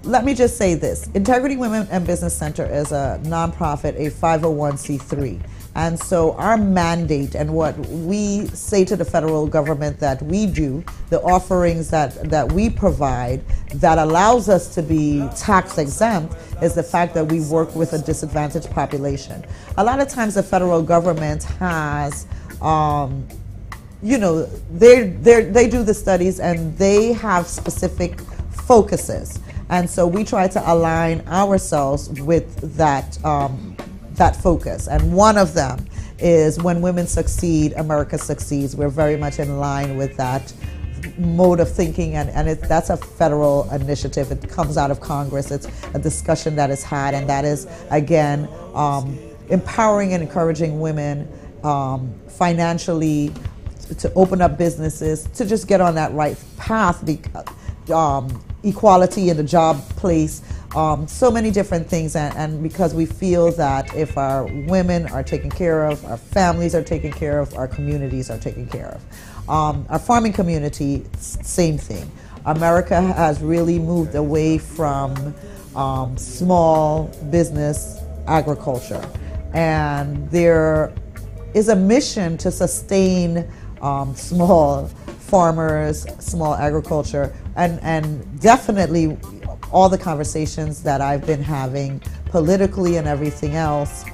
let me just say this. Integrity Women and Business Center is a nonprofit, a 501c3. And so our mandate and what we say to the federal government that we do, the offerings that we provide that allows us to be tax exempt, is the fact that we work with a disadvantaged population. A lot of times the federal government has, you know, they do the studies and they have specific focuses. And so we try to align ourselves with that that focus. And one of them is when women succeed, America succeeds. We're very much in line with that mode of thinking, and that's a federal initiative. It comes out of Congress. It's a discussion that is had, and that is, again, empowering and encouraging women financially to open up businesses, to just get on that right path, equality in the job place, so many different things, and because we feel that if our women are taken care of, our families are taken care of, our communities are taken care of. Our farming community, same thing. America has really moved away from small business agriculture, and there is a mission to sustain small farmers, small agriculture, and definitely all the conversations that I've been having politically and everything else,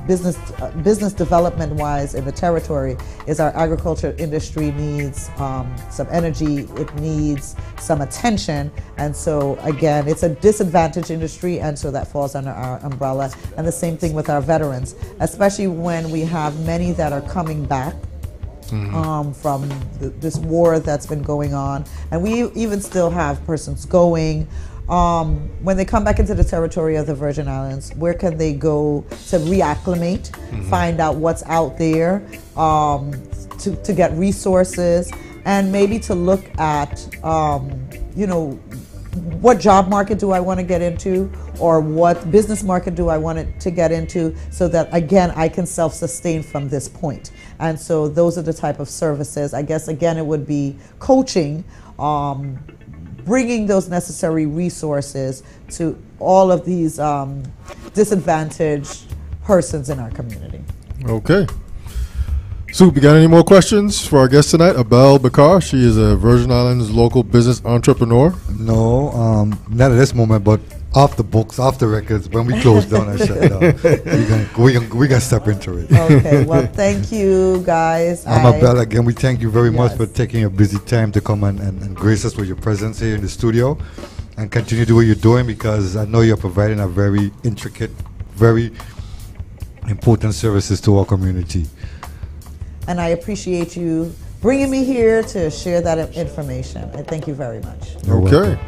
business development wise in the territory, is our agriculture industry needs some energy, it needs some attention, and so again, it's a disadvantaged industry, and so that falls under our umbrella. And the same thing with our veterans, especially when we have many that are coming back from this war that's been going on, and we even still have persons going. When they come back into the territory of the Virgin Islands, where can they go to reacclimate, find out what's out there, to get resources, and maybe to look at, you know, what job market do I want to get into, or what business market do I want it to get into, so that, again, I can self-sustain from this point. And so those are the type of services. I guess, again, it would be coaching, bringing those necessary resources to all of these disadvantaged persons in our community. Okay. Soup, you got any more questions for our guest tonight, Abbelle Bakr? She is a Virgin Islands local business entrepreneur. No, not at this moment, but off the books, off the records, when we close down and shut down, we're gonna step into it. Okay, well, thank you, guys. Abbelle, again, we thank you very much for taking a busy time to come and grace us with your presence here in the studio, and continue to do what you're doing, because I know you're providing a very intricate, very important services to our community. And I appreciate you bringing me here to share that information. I thank you very much. Okay.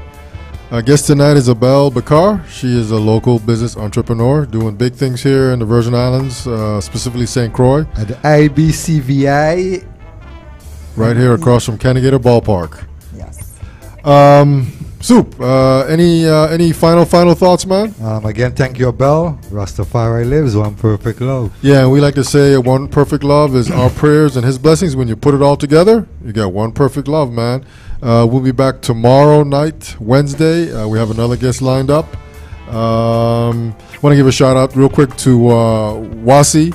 Our guest tonight is Abbelle Bakr. She is a local business entrepreneur doing big things here in the Virgin Islands, specifically St. Croix. At the IBCVI. Right here across from Cannegator Ballpark. Yes. Soup, any final thoughts, man? Again, thank you, Abbelle. Rastafari lives, one perfect love. Yeah, and we like to say one perfect love is our prayers and his blessings. When you put it all together, you got one perfect love, man. We'll be back tomorrow night, Wednesday. We have another guest lined up. Want to give a shout out real quick to Wasi.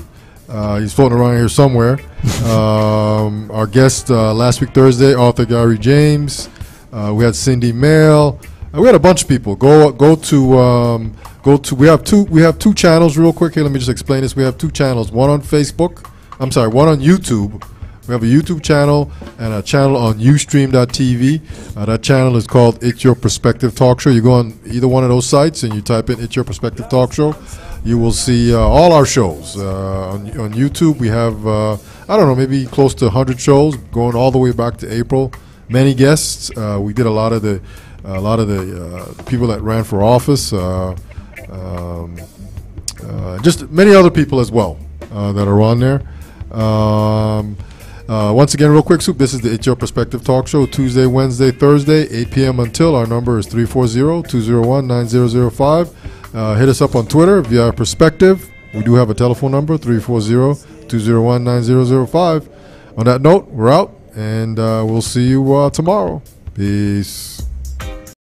He's floating around here somewhere. Our guest last week Thursday, Arthur Gary James. We had Cindy Mail. We had a bunch of people. Go to. We have two channels. Real quick here, let me just explain this. We have two channels. One on Facebook. I'm sorry. One on YouTube. We have a YouTube channel and a channel on Ustream.tv. That channel is called It's Your Perspective Talk Show. You go on either one of those sites and you type in It's Your Perspective Talk Show. You will see all our shows. On YouTube, we have, I don't know, maybe close to 100 shows, going all the way back to April. Many guests. We did a lot of the people that ran for office. Just many other people as well that are on there. Once again, real quick, Soup, this is the It's Your Perspective Talk Show, Tuesday, Wednesday, Thursday, 8 p.m. until. Our number is 340-201-9005. Hit us up on Twitter via Perspective. We do have a telephone number, 340-201-9005. On that note, we're out, and we'll see you tomorrow. Peace.